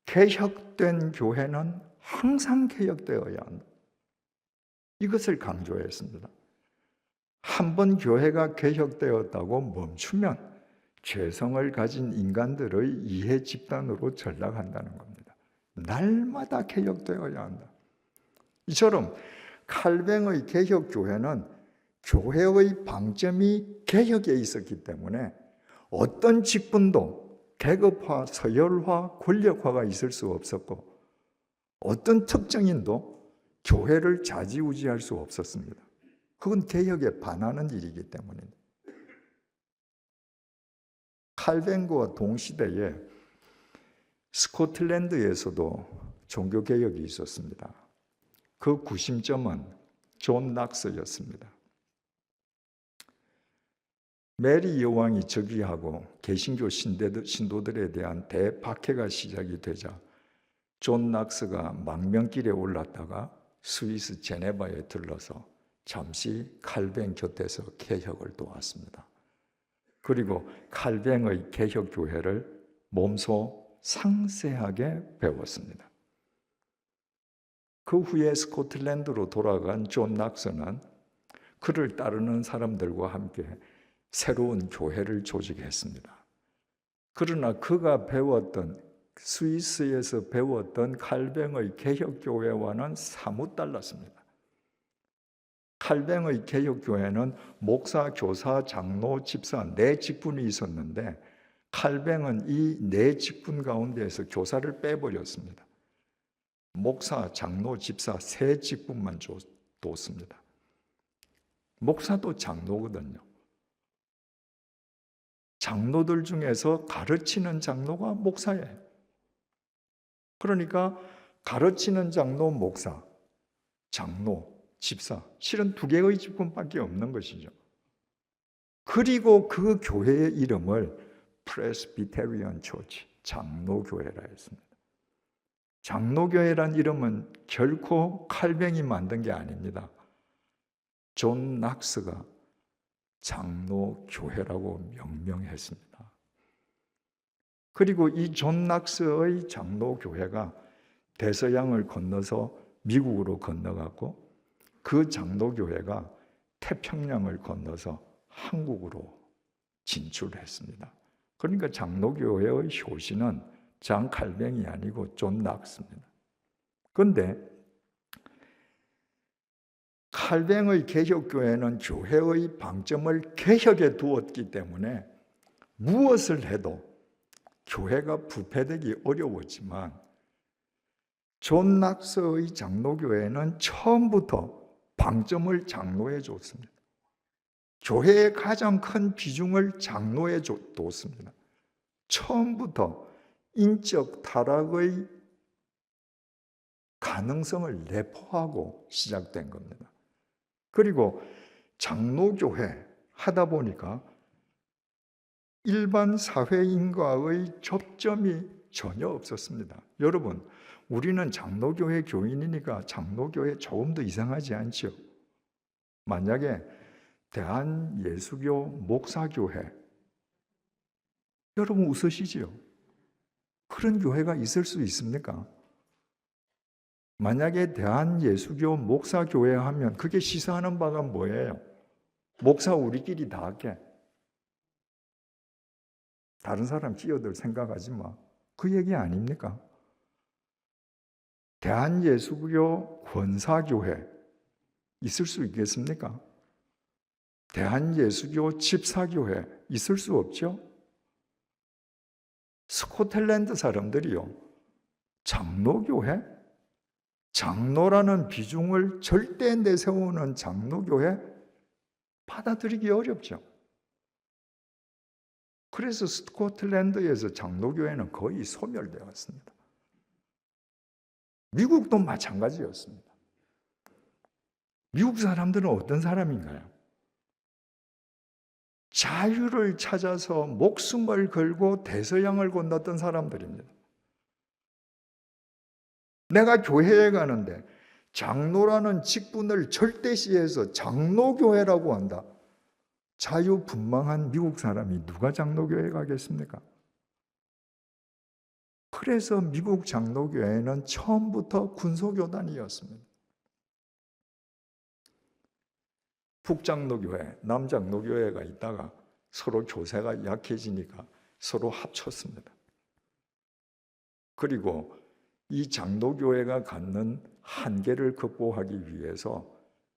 개혁된 교회는 항상 개혁되어야 한다. 이것을 강조했습니다. 한 번 교회가 개혁되었다고 멈추면 죄성을 가진 인간들의 이해 집단으로 전락한다는 겁니다. 날마다 개혁되어야 한다. 이처럼 칼뱅의 개혁교회는 교회의 방점이 개혁에 있었기 때문에 어떤 직분도 계급화, 서열화, 권력화가 있을 수 없었고 어떤 특정인도 교회를 좌지우지할 수 없었습니다. 그건 개혁에 반하는 일이기 때문입니다. 칼뱅과 동시대에 스코틀랜드에서도 종교개혁이 있었습니다. 그 구심점은 존 낙스였습니다. 메리 여왕이 즉위하고 개신교 신도들에 대한 대박해가 시작이 되자 존 낙스가 망명길에 올랐다가 스위스 제네바에 들러서 잠시 칼뱅 곁에서 개혁을 도왔습니다. 그리고 칼뱅의 개혁교회를 몸소 상세하게 배웠습니다. 그 후에 스코틀랜드로 돌아간 존 낙스는 그를 따르는 사람들과 함께 새로운 교회를 조직했습니다. 그러나 그가 배웠던 스위스에서 배웠던 칼뱅의 개혁교회와는 사뭇 달랐습니다. 칼뱅의 개혁교회는 목사, 교사, 장로, 집사 네 직분이 있었는데 칼뱅은 이 네 직분 가운데에서 교사를 빼버렸습니다. 목사, 장로, 집사 세 직분만 뒀습니다. 목사도 장로거든요. 장로들 중에서 가르치는 장로가 목사예요. 그러니까 가르치는 장로, 목사, 장로, 집사 실은 두 개의 직분밖에 없는 것이죠. 그리고 그 교회의 이름을 프레스비테리언 처치, 장로교회라 했습니다. 장로교회란 이름은 결코 칼뱅이 만든 게 아닙니다. 존 낙스가 장로교회라고 명명했습니다. 그리고 이 존 낙스의 장로교회가 대서양을 건너서 미국으로 건너갔고 그 장로교회가 태평양을 건너서 한국으로 진출했습니다. 그러니까 장로교회의 효시는 장 칼뱅이 아니고 존 낙스입니다. 그런데 칼뱅의 개혁교회는 교회의 방점을 개혁에 두었기 때문에 무엇을 해도 교회가 부패되기 어려웠지만 존 낙서의 장로교회는 처음부터 방점을 장로에 줬습니다. 교회의 가장 큰 비중을 장로에 뒀습니다. 처음부터 인적 타락의 가능성을 내포하고 시작된 겁니다. 그리고 장로교회 하다 보니까 일반 사회인과의 접점이 전혀 없었습니다. 여러분, 우리는 장로교회 교인이니까 장로교회 조금 더 이상하지 않죠? 만약에 대한예수교 목사교회, 여러분 웃으시지요? 그런 교회가 있을 수 있습니까? 만약에 대한예수교 목사교회 하면 그게 시사하는 바가 뭐예요? 목사 우리끼리 다 할게. 다른 사람 끼어들 생각하지 마. 그 얘기 아닙니까? 대한예수교 권사교회 있을 수 있겠습니까? 대한예수교 집사교회 있을 수 없죠? 스코틀랜드 사람들이요, 장로교회? 장로라는 비중을 절대 내세우는 장로교회 받아들이기 어렵죠. 그래서 스코틀랜드에서 장로교회는 거의 소멸되었습니다. 미국도 마찬가지였습니다. 미국 사람들은 어떤 사람인가요? 자유를 찾아서 목숨을 걸고 대서양을 건넜던 사람들입니다. 내가 교회에 가는데 장로라는 직분을 절대시해서 장로교회라고 한다. 자유분방한 미국 사람이 누가 장로교회에 가겠습니까? 그래서 미국 장로교회는 처음부터 군소교단이었습니다. 북장로교회, 남장로교회가 있다가 서로 교세가 약해지니까 서로 합쳤습니다. 그리고 이 장로교회가 갖는 한계를 극복하기 위해서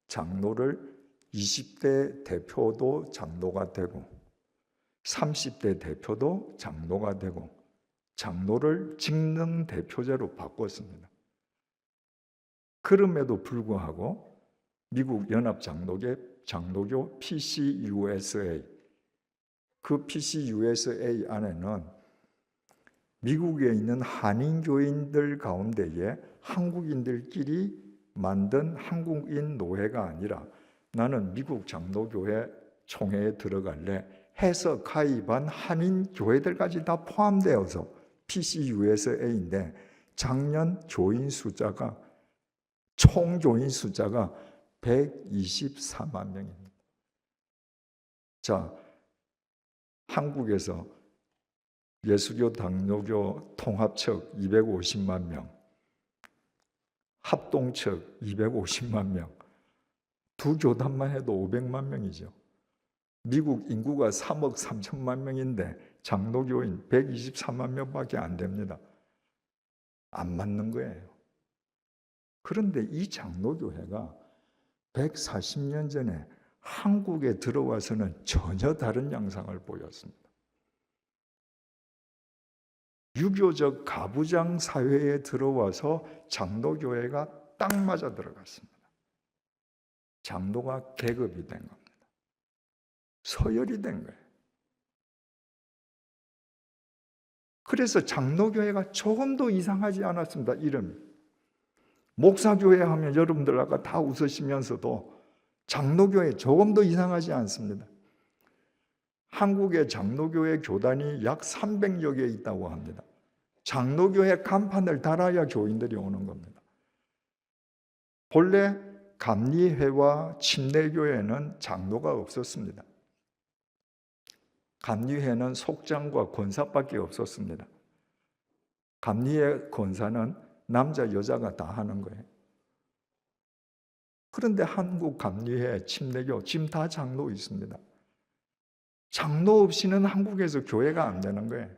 장로를 20대 대표도 장로가 되고 30대 대표도 장로가 되고 장로를 직능 대표제로 바꿨습니다. 그럼에도 불구하고 미국 연합장로교 PCUSA, 그 PCUSA 안에는 미국에 있는 한인교인들 가운데에 한국인들끼리 만든 한국인 노회가 아니라 나는 미국 장로교회 총회에 들어갈래 해서 가입한 한인 교회들까지 다 포함되어서 PCUSA인데 작년 조인 숫자가 총 조인 숫자가 124만 명입니다. 자, 한국에서 예수교, 당로교 통합측 250만 명, 합동측 250만 명, 두 교단만 해도 500만 명이죠. 미국 인구가 3억 3천만 명인데 장로교인 124만 명밖에 안 됩니다. 안 맞는 거예요. 그런데 이 장로교회가 140년 전에 한국에 들어와서는 전혀 다른 양상을 보였습니다. 유교적 가부장 사회에 들어와서 장로교회가 딱 맞아 들어갔습니다. 장로가 계급이 된 겁니다. 서열이 된 거예요. 그래서 장로교회가 조금도 이상하지 않았습니다. 이름이. 목사교회 하면 여러분들 아까 다 웃으시면서도 장로교회 조금도 이상하지 않습니다. 한국의 장로교회 교단이 약 300여 개 있다고 합니다. 장로교회 간판을 달아야 교인들이 오는 겁니다. 본래 감리회와 침례교회는 장로가 없었습니다. 감리회는 속장과 권사밖에 없었습니다. 감리회 권사는 남자 여자가 다 하는 거예요. 그런데 한국 감리회, 침례교 지금 다 장로 있습니다. 장로 없이는 한국에서 교회가 안 되는 거예요.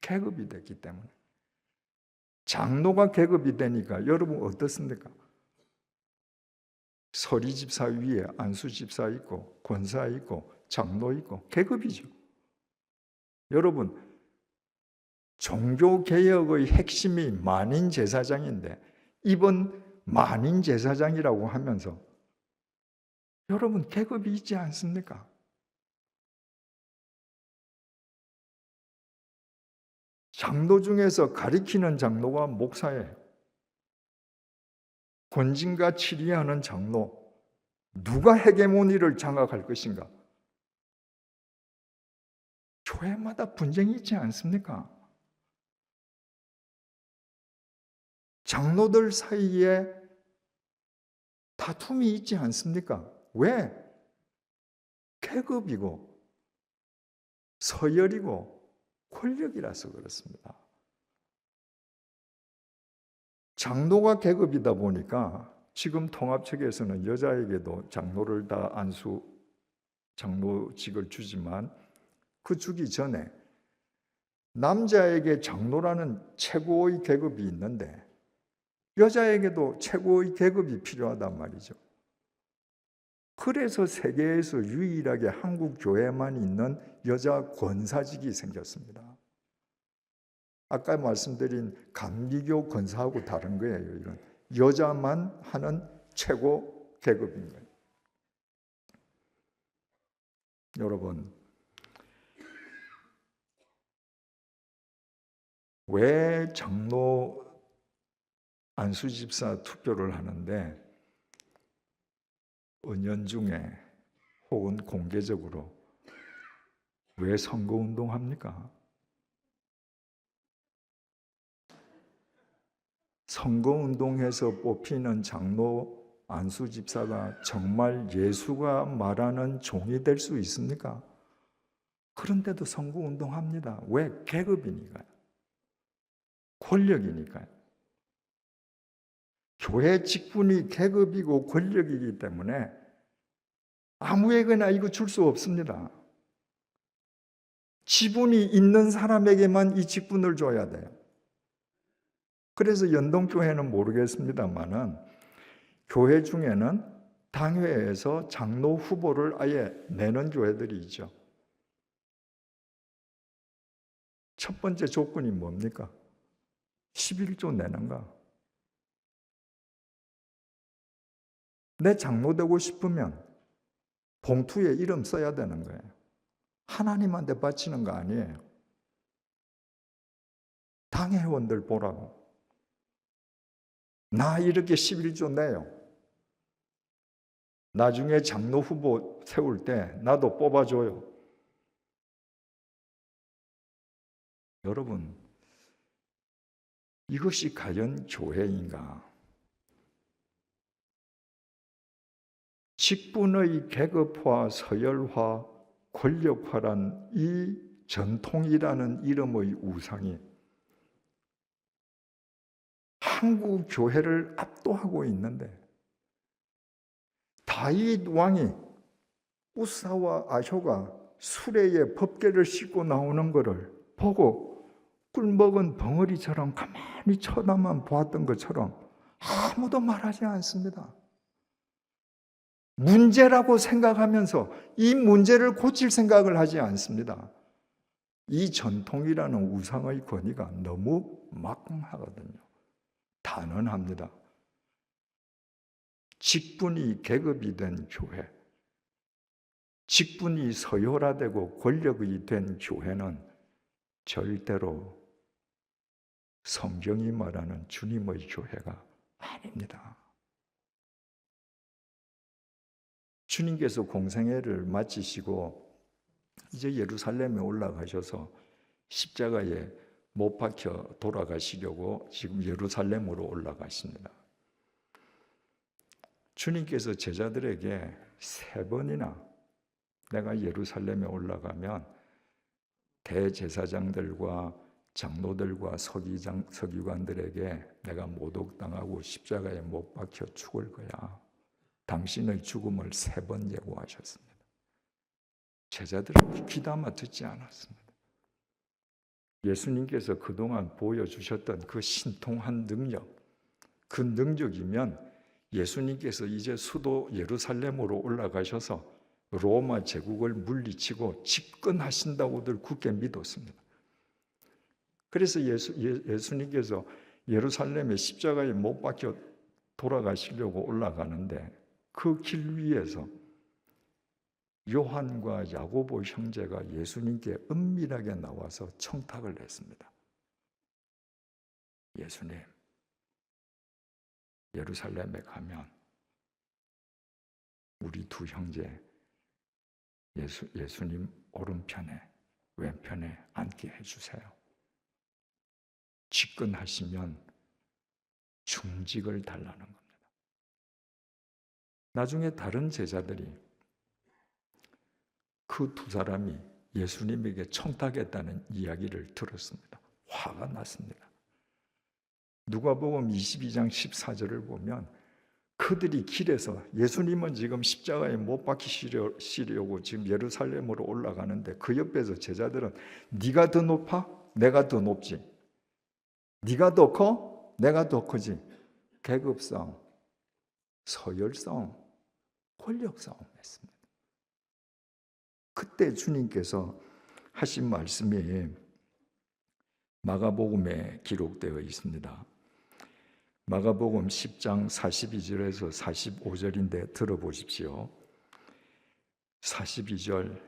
계급이 됐기 때문에. 장로가 계급이 되니까 여러분 어떻습니까? 서리 집사 위에 안수 집사 있고 권사 있고 장로 있고 계급이죠. 여러분 종교개혁의 핵심이 만인제사장인데 이번 만인제사장이라고 하면서 여러분 계급이 있지 않습니까? 장로 중에서 가리키는 장로가 목사예요. 권진과 치리하는 장로, 누가 헤게모니를 장악할 것인가? 교회마다 분쟁이 있지 않습니까? 장로들 사이에 다툼이 있지 않습니까? 왜? 계급이고 서열이고 권력이라서 그렇습니다. 장로가 계급이다 보니까 지금 통합측에서는 여자에게도 장로를 다 장로직을 주지만 그 주기 전에 남자에게 장로라는 최고의 계급이 있는데 여자에게도 최고의 계급이 필요하단 말이죠. 그래서 세계에서 유일하게 한국 교회만 있는 여자 권사직이 생겼습니다. 아까 말씀드린 감리교 권사하고 다른 거예요. 이건 여자만 하는 최고 계급인 거예요. 여러분, 왜 장로 안수집사 투표를 하는데 은연중에 혹은 공개적으로 왜 선거운동 합니까? 선거운동에서 뽑히는 장로 안수집사가 정말 예수가 말하는 종이 될 수 있습니까? 그런데도 선거운동합니다. 왜? 계급이니까요. 권력이니까요. 교회 직분이 계급이고 권력이기 때문에 아무에게나 이거 줄 수 없습니다. 지분이 있는 사람에게만 이 직분을 줘야 돼요. 그래서 연동교회는 모르겠습니다만은 교회 중에는 당회에서 장로 후보를 아예 내는 교회들이 있죠. 첫 번째 조건이 뭡니까? 11조 내는가? 내 장로 되고 싶으면 봉투에 이름 써야 되는 거예요. 하나님한테 바치는 거 아니에요. 당회원들 보라고. 나 이렇게 11조 내요. 나중에 장로 후보 세울 때 나도 뽑아줘요. 여러분, 이것이 과연 교회인가? 직분의 계급화, 서열화, 권력화란 이 전통이라는 이름의 우상이 한국 교회를 압도하고 있는데 다윗 왕이 우사와 아효가 수레에 법궤를 싣고 나오는 것을 보고 꿀먹은 벙어리처럼 가만히 쳐다만 보았던 것처럼 아무도 말하지 않습니다. 문제라고 생각하면서 이 문제를 고칠 생각을 하지 않습니다. 이 전통이라는 우상의 권위가 너무 막강하거든요. 단언합니다. 직분이 계급이 된 교회, 직분이 서열화되고 권력이 된 교회는 절대로 성경이 말하는 주님의 교회가 아닙니다. 주님께서 공생애를 마치시고 이제 예루살렘에 올라가셔서 십자가에 못 박혀 돌아가시려고 지금 예루살렘으로 올라가십니다. 주님께서 제자들에게 3번이나 내가 예루살렘에 올라가면 대제사장들과 장로들과 서기관들에게 내가 모독당하고 십자가에 못 박혀 죽을 거야. 당신의 죽음을 3번 예고하셨습니다. 제자들은 귀담아 듣지 않았습니다. 예수님께서 그동안 보여주셨던 그 신통한 능력, 그 능력이면 예수님께서 이제 수도 예루살렘으로 올라가셔서 로마 제국을 물리치고 집권하신다고들 굳게 믿었습니다. 그래서 예수님께서 예루살렘에 십자가에 못 박혀 돌아가시려고 올라가는데 그 길 위에서 요한과 야고보 형제가 예수님께 은밀하게 나와서 청탁을 했습니다. 예수님, 예루살렘에 가면 우리 두 형제 예수님 오른편에 왼편에 앉게 해주세요. 집권하시면 중직을 달라는 겁니다. 나중에 다른 제자들이 그 두 사람이 예수님에게 청탁했다는 이야기를 들었습니다. 화가 났습니다. 누가복음 22장 14절을 보면 그들이 길에서 예수님은 지금 십자가에 못 박히시려고 지금 예루살렘으로 올라가는데 그 옆에서 제자들은 네가 더 높아? 내가 더 높지. 네가 더 커? 내가 더 크지. 계급싸움, 서열싸움, 권력싸움 했습니다. 그때 주님께서 하신 말씀이 마가복음에 기록되어 있습니다. 마가복음 10장 42절에서 45절인데 들어보십시오. 42절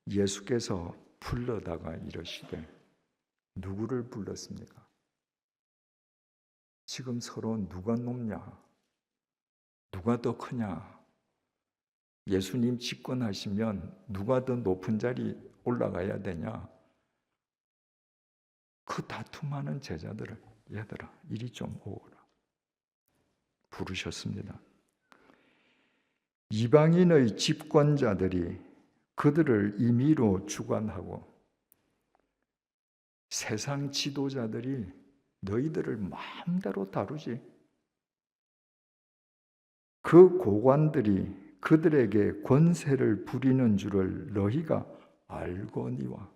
예수께서 불러다가 이러시되 누구를 불렀습니까? 지금 서로 누가 높냐? 누가 더 크냐? 예수님 집권하시면 누가 더 높은 자리 올라가야 되냐? 그 다툼하는 제자들을 얘들아 이리 좀 오거라 부르셨습니다. 이방인의 집권자들이 그들을 임의로 주관하고 세상 지도자들이 너희들을 마음대로 다루지. 그 고관들이 그들에게 권세를 부리는 줄을 너희가 알거니와.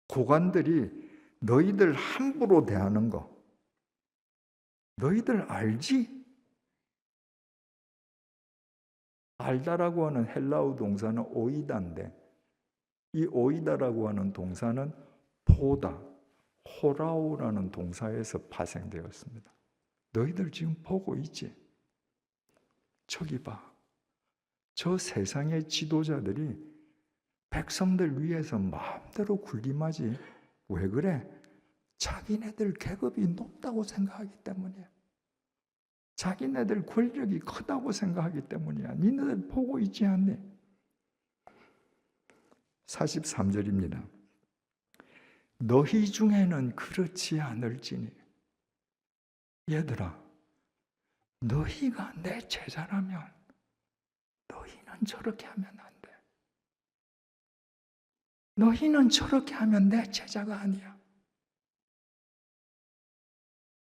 고관들이 너희들 함부로 대하는 거 너희들 알지? 알다라고 하는 헬라어 동사는 오이다인데 이 오이다라고 하는 동사는 보다, 호라오라는 동사에서 파생되었습니다. 너희들 지금 보고 있지? 저기 봐. 저 세상의 지도자들이 백성들 위해서 마음대로 군림하지. 왜 그래? 자기네들 계급이 높다고 생각하기 때문이야. 자기네들 권력이 크다고 생각하기 때문이야. 니네들 보고 있지 않니? 43절입니다. 너희 중에는 그렇지 않을지니. 얘들아, 너희가 내 제자라면 너희는 저렇게 하면 안 돼. 너희는 저렇게 하면 내 제자가 아니야.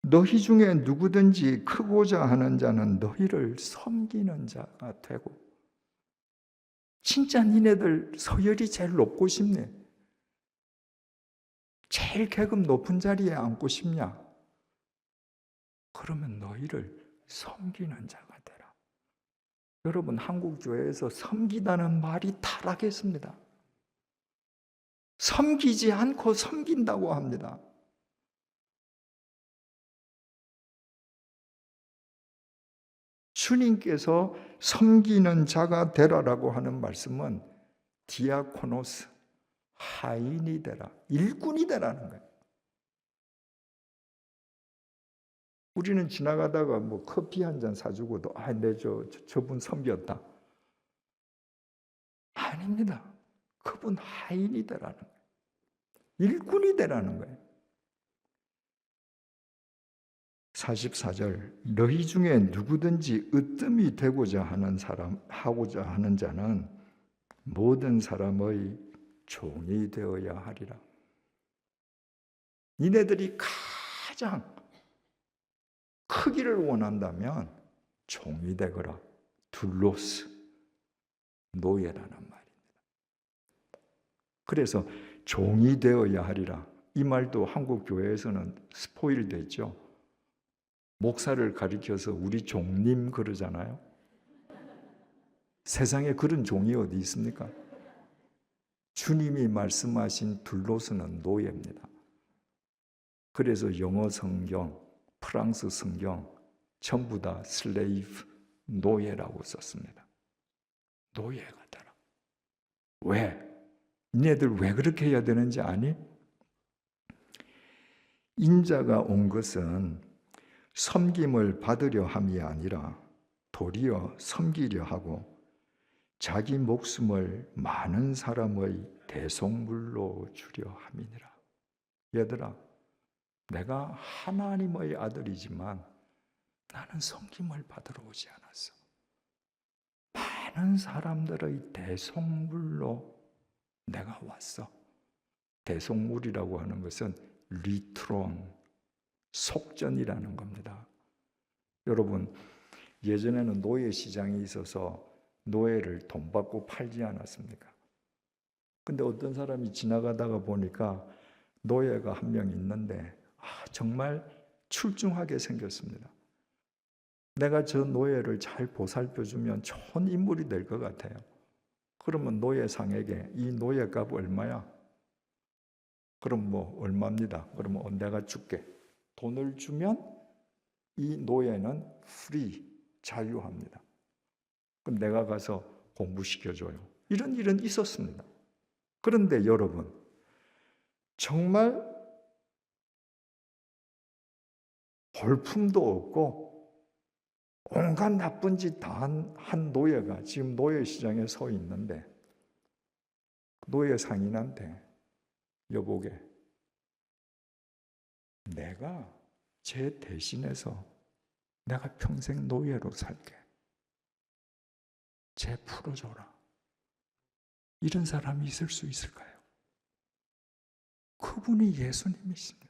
너희 중에 누구든지 크고자 하는 자는 너희를 섬기는 자가 되고. 진짜 니네들 서열이 제일 높고 싶네. 제일 계급 높은 자리에 앉고 싶냐? 그러면 너희를 섬기는 자가 되라. 여러분, 한국교회에서 섬기다는 말이 타락했습니다. 섬기지 않고 섬긴다고 합니다. 주님께서 섬기는 자가 되라라고 하는 말씀은 디아코노스, 하인이 되라, 일꾼이 되라는 거예요. 우리는 지나가다가 뭐 커피 한 잔 사주고도 저분 섬겼다. 아닙니다. 그분 하인이 되라는 거예요. 일꾼이 되라는 거예요. 44절 너희 중에 누구든지 으뜸이 되고자 하는 자는 모든 사람의 종이 되어야 하리라. 니네들이 가장 크기를 원한다면 종이 되거라. 둘로스, 노예라는 말입니다. 그래서 종이 되어야 하리라. 이 말도 한국 교회에서는 스포일 됐죠. 목사를 가리켜서 우리 종님 그러잖아요. 세상에 그런 종이 어디 있습니까? 주님이 말씀하신 둘로스는 노예입니다. 그래서 영어 성경, 프랑스 성경 전부 다 슬레이브, 노예라고 썼습니다. 노예가 되라. 왜? 니네들 왜 그렇게 해야 되는지 아니? 인자가 온 것은 섬김을 받으려 함이 아니라 도리어 섬기려 하고 자기 목숨을 많은 사람의 대속물로 주려 함이니라. 얘들아, 내가 하나님의 아들이지만 나는 섬김을 받으러 오지 않았어. 많은 사람들의 대속물로 내가 왔어. 대속물이라고 하는 것은 리트론, 속전이라는 겁니다. 여러분, 예전에는 노예 시장이 있어서 노예를 돈 받고 팔지 않았습니까? 근데 어떤 사람이 지나가다가 보니까 노예가 한 명 있는데 정말 출중하게 생겼습니다. 내가 저 노예를 잘 보살펴주면 좋은 인물이 될 것 같아요. 그러면 노예상에게 이 노예값 얼마야? 그럼 뭐 얼마입니다. 그러면 내가 줄게. 돈을 주면 이 노예는 free, 자유합니다. 그럼 내가 가서 공부시켜줘요. 이런 일은 있었습니다. 그런데 여러분, 정말 볼품도 없고 온갖 나쁜 짓 다 한 노예가 지금 노예 시장에 서 있는데 노예 상인한테 여보게, 내가 제 대신해서 내가 평생 노예로 살게. 쟤 풀어줘라. 이런 사람이 있을 수 있을까요? 그분이 예수님이십니다.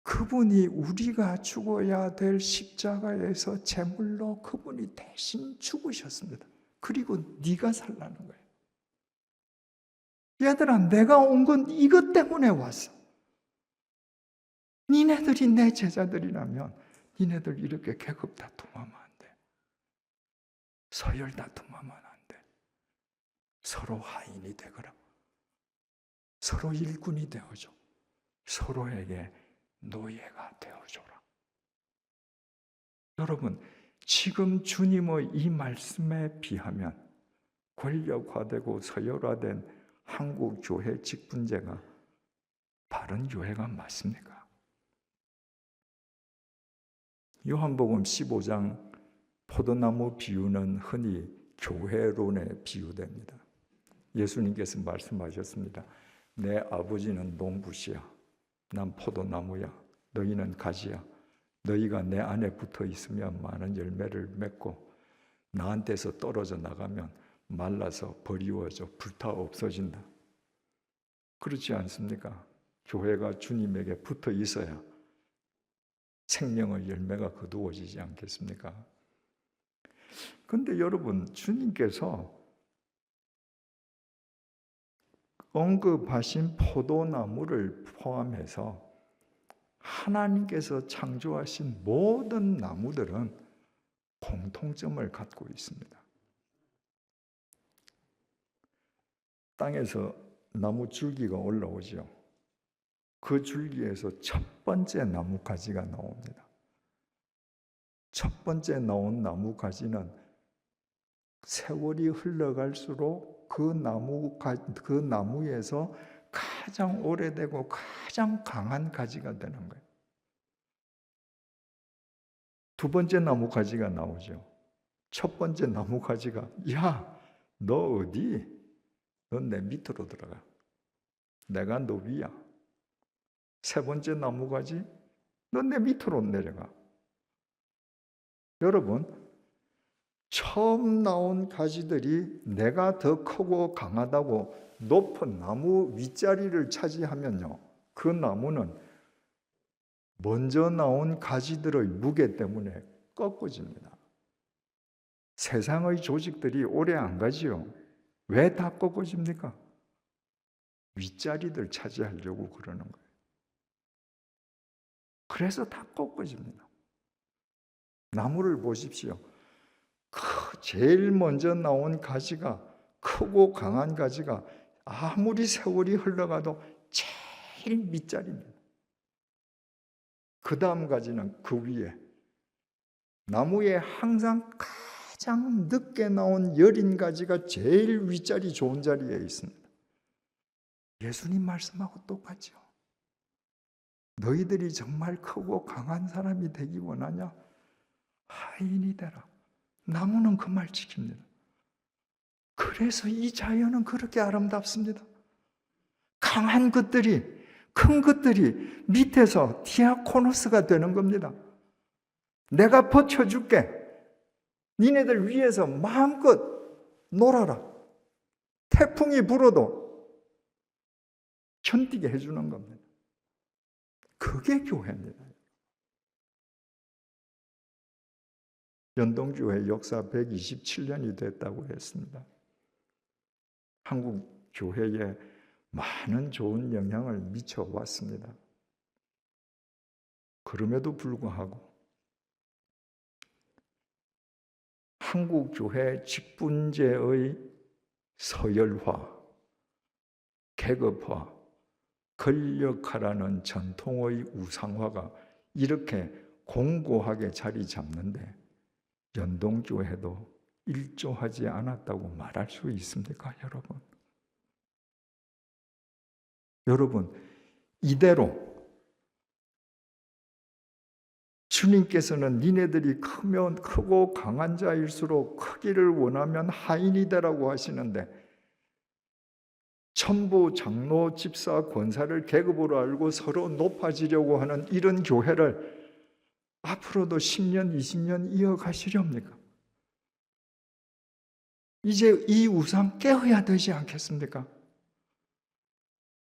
그분이 우리가 죽어야 될 십자가에서 제물로 그분이 대신 죽으셨습니다. 그리고 네가 살라는 거예요. 얘들아, 내가 온 건 이것 때문에 왔어. 니네들이 내 제자들이라면 니네들 이렇게 계급 다툼하면 안 돼. 서열 다툼하면 안 돼. 서로 하인이 되거라. 서로 일꾼이 되어줘. 서로에게 노예가 되어줘라. 여러분, 지금 주님의 이 말씀에 비하면 권력화되고 서열화된 한국 교회 직분제가 바른 교회가 맞습니까? 요한복음 15장 포도나무 비유는 흔히 교회론에 비유됩니다. 예수님께서 말씀하셨습니다. 내 아버지는 농부시야. 난 포도나무야. 너희는 가지야. 너희가 내 안에 붙어 있으면 많은 열매를 맺고 나한테서 떨어져 나가면 말라서 버리워져 불타 없어진다. 그렇지 않습니까? 교회가 주님에게 붙어 있어야 생명의 열매가 거두어지지 않겠습니까? 그런데 여러분, 주님께서 언급하신 포도나무를 포함해서 하나님께서 창조하신 모든 나무들은 공통점을 갖고 있습니다. 땅에서 나무 줄기가 올라오죠. 그 줄기에서 첫 번째 나무 가지가 나옵니다. 첫 번째 나온 나무 가지는 세월이 흘러갈수록 그 나무에서 가장 오래되고 가장 강한 가지가 되는 거예요. 두 번째 나무 가지가 나오죠. 첫 번째 나무 가지가 야, 너 어디? 넌 내 밑으로 들어가. 내가 너 위야. 세 번째 나무 가지, 넌 내 밑으로 내려가. 여러분, 처음 나온 가지들이 내가 더 크고 강하다고 높은 나무 윗자리를 차지하면요, 그 나무는 먼저 나온 가지들의 무게 때문에 꺾어집니다. 세상의 조직들이 오래 안 가지요. 왜 다 꺾어집니까? 윗자리들 차지하려고 그러는 거예요. 그래서 다 꺾어집니다. 나무를 보십시오. 제일 먼저 나온 가지가, 크고 강한 가지가 아무리 세월이 흘러가도 제일 밑자리입니다. 그 다음까지는 그 위에 나무에 항상 가장 늦게 나온 여린 가지가 제일 윗자리 좋은 자리에 있습니다. 예수님 말씀하고 똑같죠. 너희들이 정말 크고 강한 사람이 되기 원하냐? 하인이 되라. 나무는 그 말 지킵니다. 그래서 이 자연은 그렇게 아름답습니다. 강한 것들이, 큰 것들이 밑에서 디아코노스가 되는 겁니다. 내가 버텨줄게. 니네들 위에서 마음껏 놀아라. 태풍이 불어도 견디게 해주는 겁니다. 그게 교회입니다. 연동교회 역사 127년이 됐다고 했습니다. 한국 교회에 많은 좋은 영향을 미쳐왔습니다. 그럼에도 불구하고 한국 교회 직분제의 서열화, 계급화, 권력화라는 전통의 우상화가 이렇게 공고하게 자리 잡는데 연동교회도 일조하지 않았다고 말할 수 있습니까, 여러분? 여러분, 이대로 주님께서는 니네들이 크면 크고 강한 자일수록 크기를 원하면 하인이 되라고 하시는데 천부, 장로, 집사, 권사를 계급으로 알고 서로 높아지려고 하는 이런 교회를 앞으로도 10년, 20년 이어가시렵니까? 이제 이 우상 깨어야 되지 않겠습니까?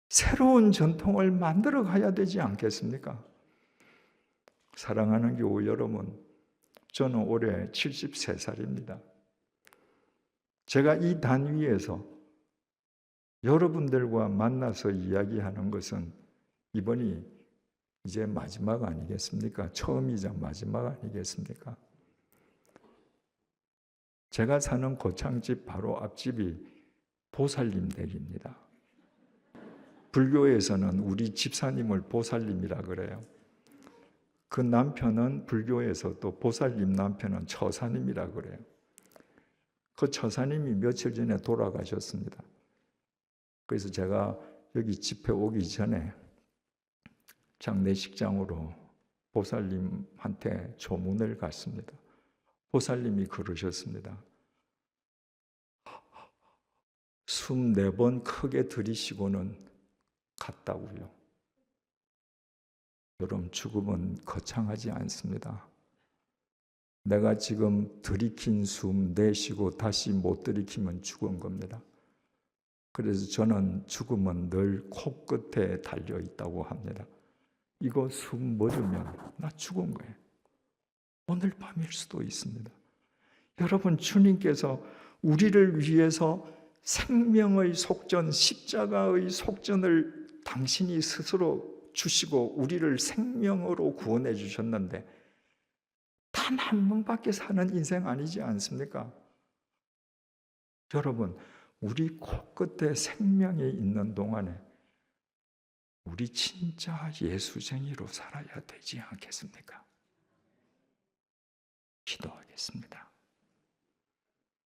새로운 전통을 만들어 가야 되지 않겠습니까? 사랑하는 교우 여러분, 저는 올해 73살입니다. 제가 이 단위에서 여러분들과 만나서 이야기하는 것은 이번이 이제 마지막 아니겠습니까? 처음이자 마지막 아니겠습니까? 제가 사는 고창집 바로 앞집이 보살님 댁입니다. 불교에서는 우리 집사님을 보살님이라 그래요. 그 남편은 불교에서 또 보살님 남편은 처사님이라 그래요. 그 처사님이 며칠 전에 돌아가셨습니다. 그래서 제가 여기 집회 오기 전에 장례식장으로 보살님한테 조문을 갔습니다. 보살님이 그러셨습니다. 숨 4번 크게 들이쉬고는 갔다고요. 여러분, 죽음은 거창하지 않습니다. 내가 지금 들이킨 숨 내쉬고 다시 못 들이키면 죽은 겁니다. 그래서 저는 죽음은 늘 코끝에 달려 있다고 합니다. 이거 숨 멎으면 나 죽은 거예요. 오늘 밤일 수도 있습니다. 여러분, 주님께서 우리를 위해서 생명의 속전, 십자가의 속전을 당신이 스스로 주시고 우리를 생명으로 구원해 주셨는데 단 한 번밖에 사는 인생 아니지 않습니까? 여러분, 우리 코끝에 생명이 있는 동안에 우리 진짜 예수쟁이로 살아야 되지 않겠습니까? 기도하겠습니다.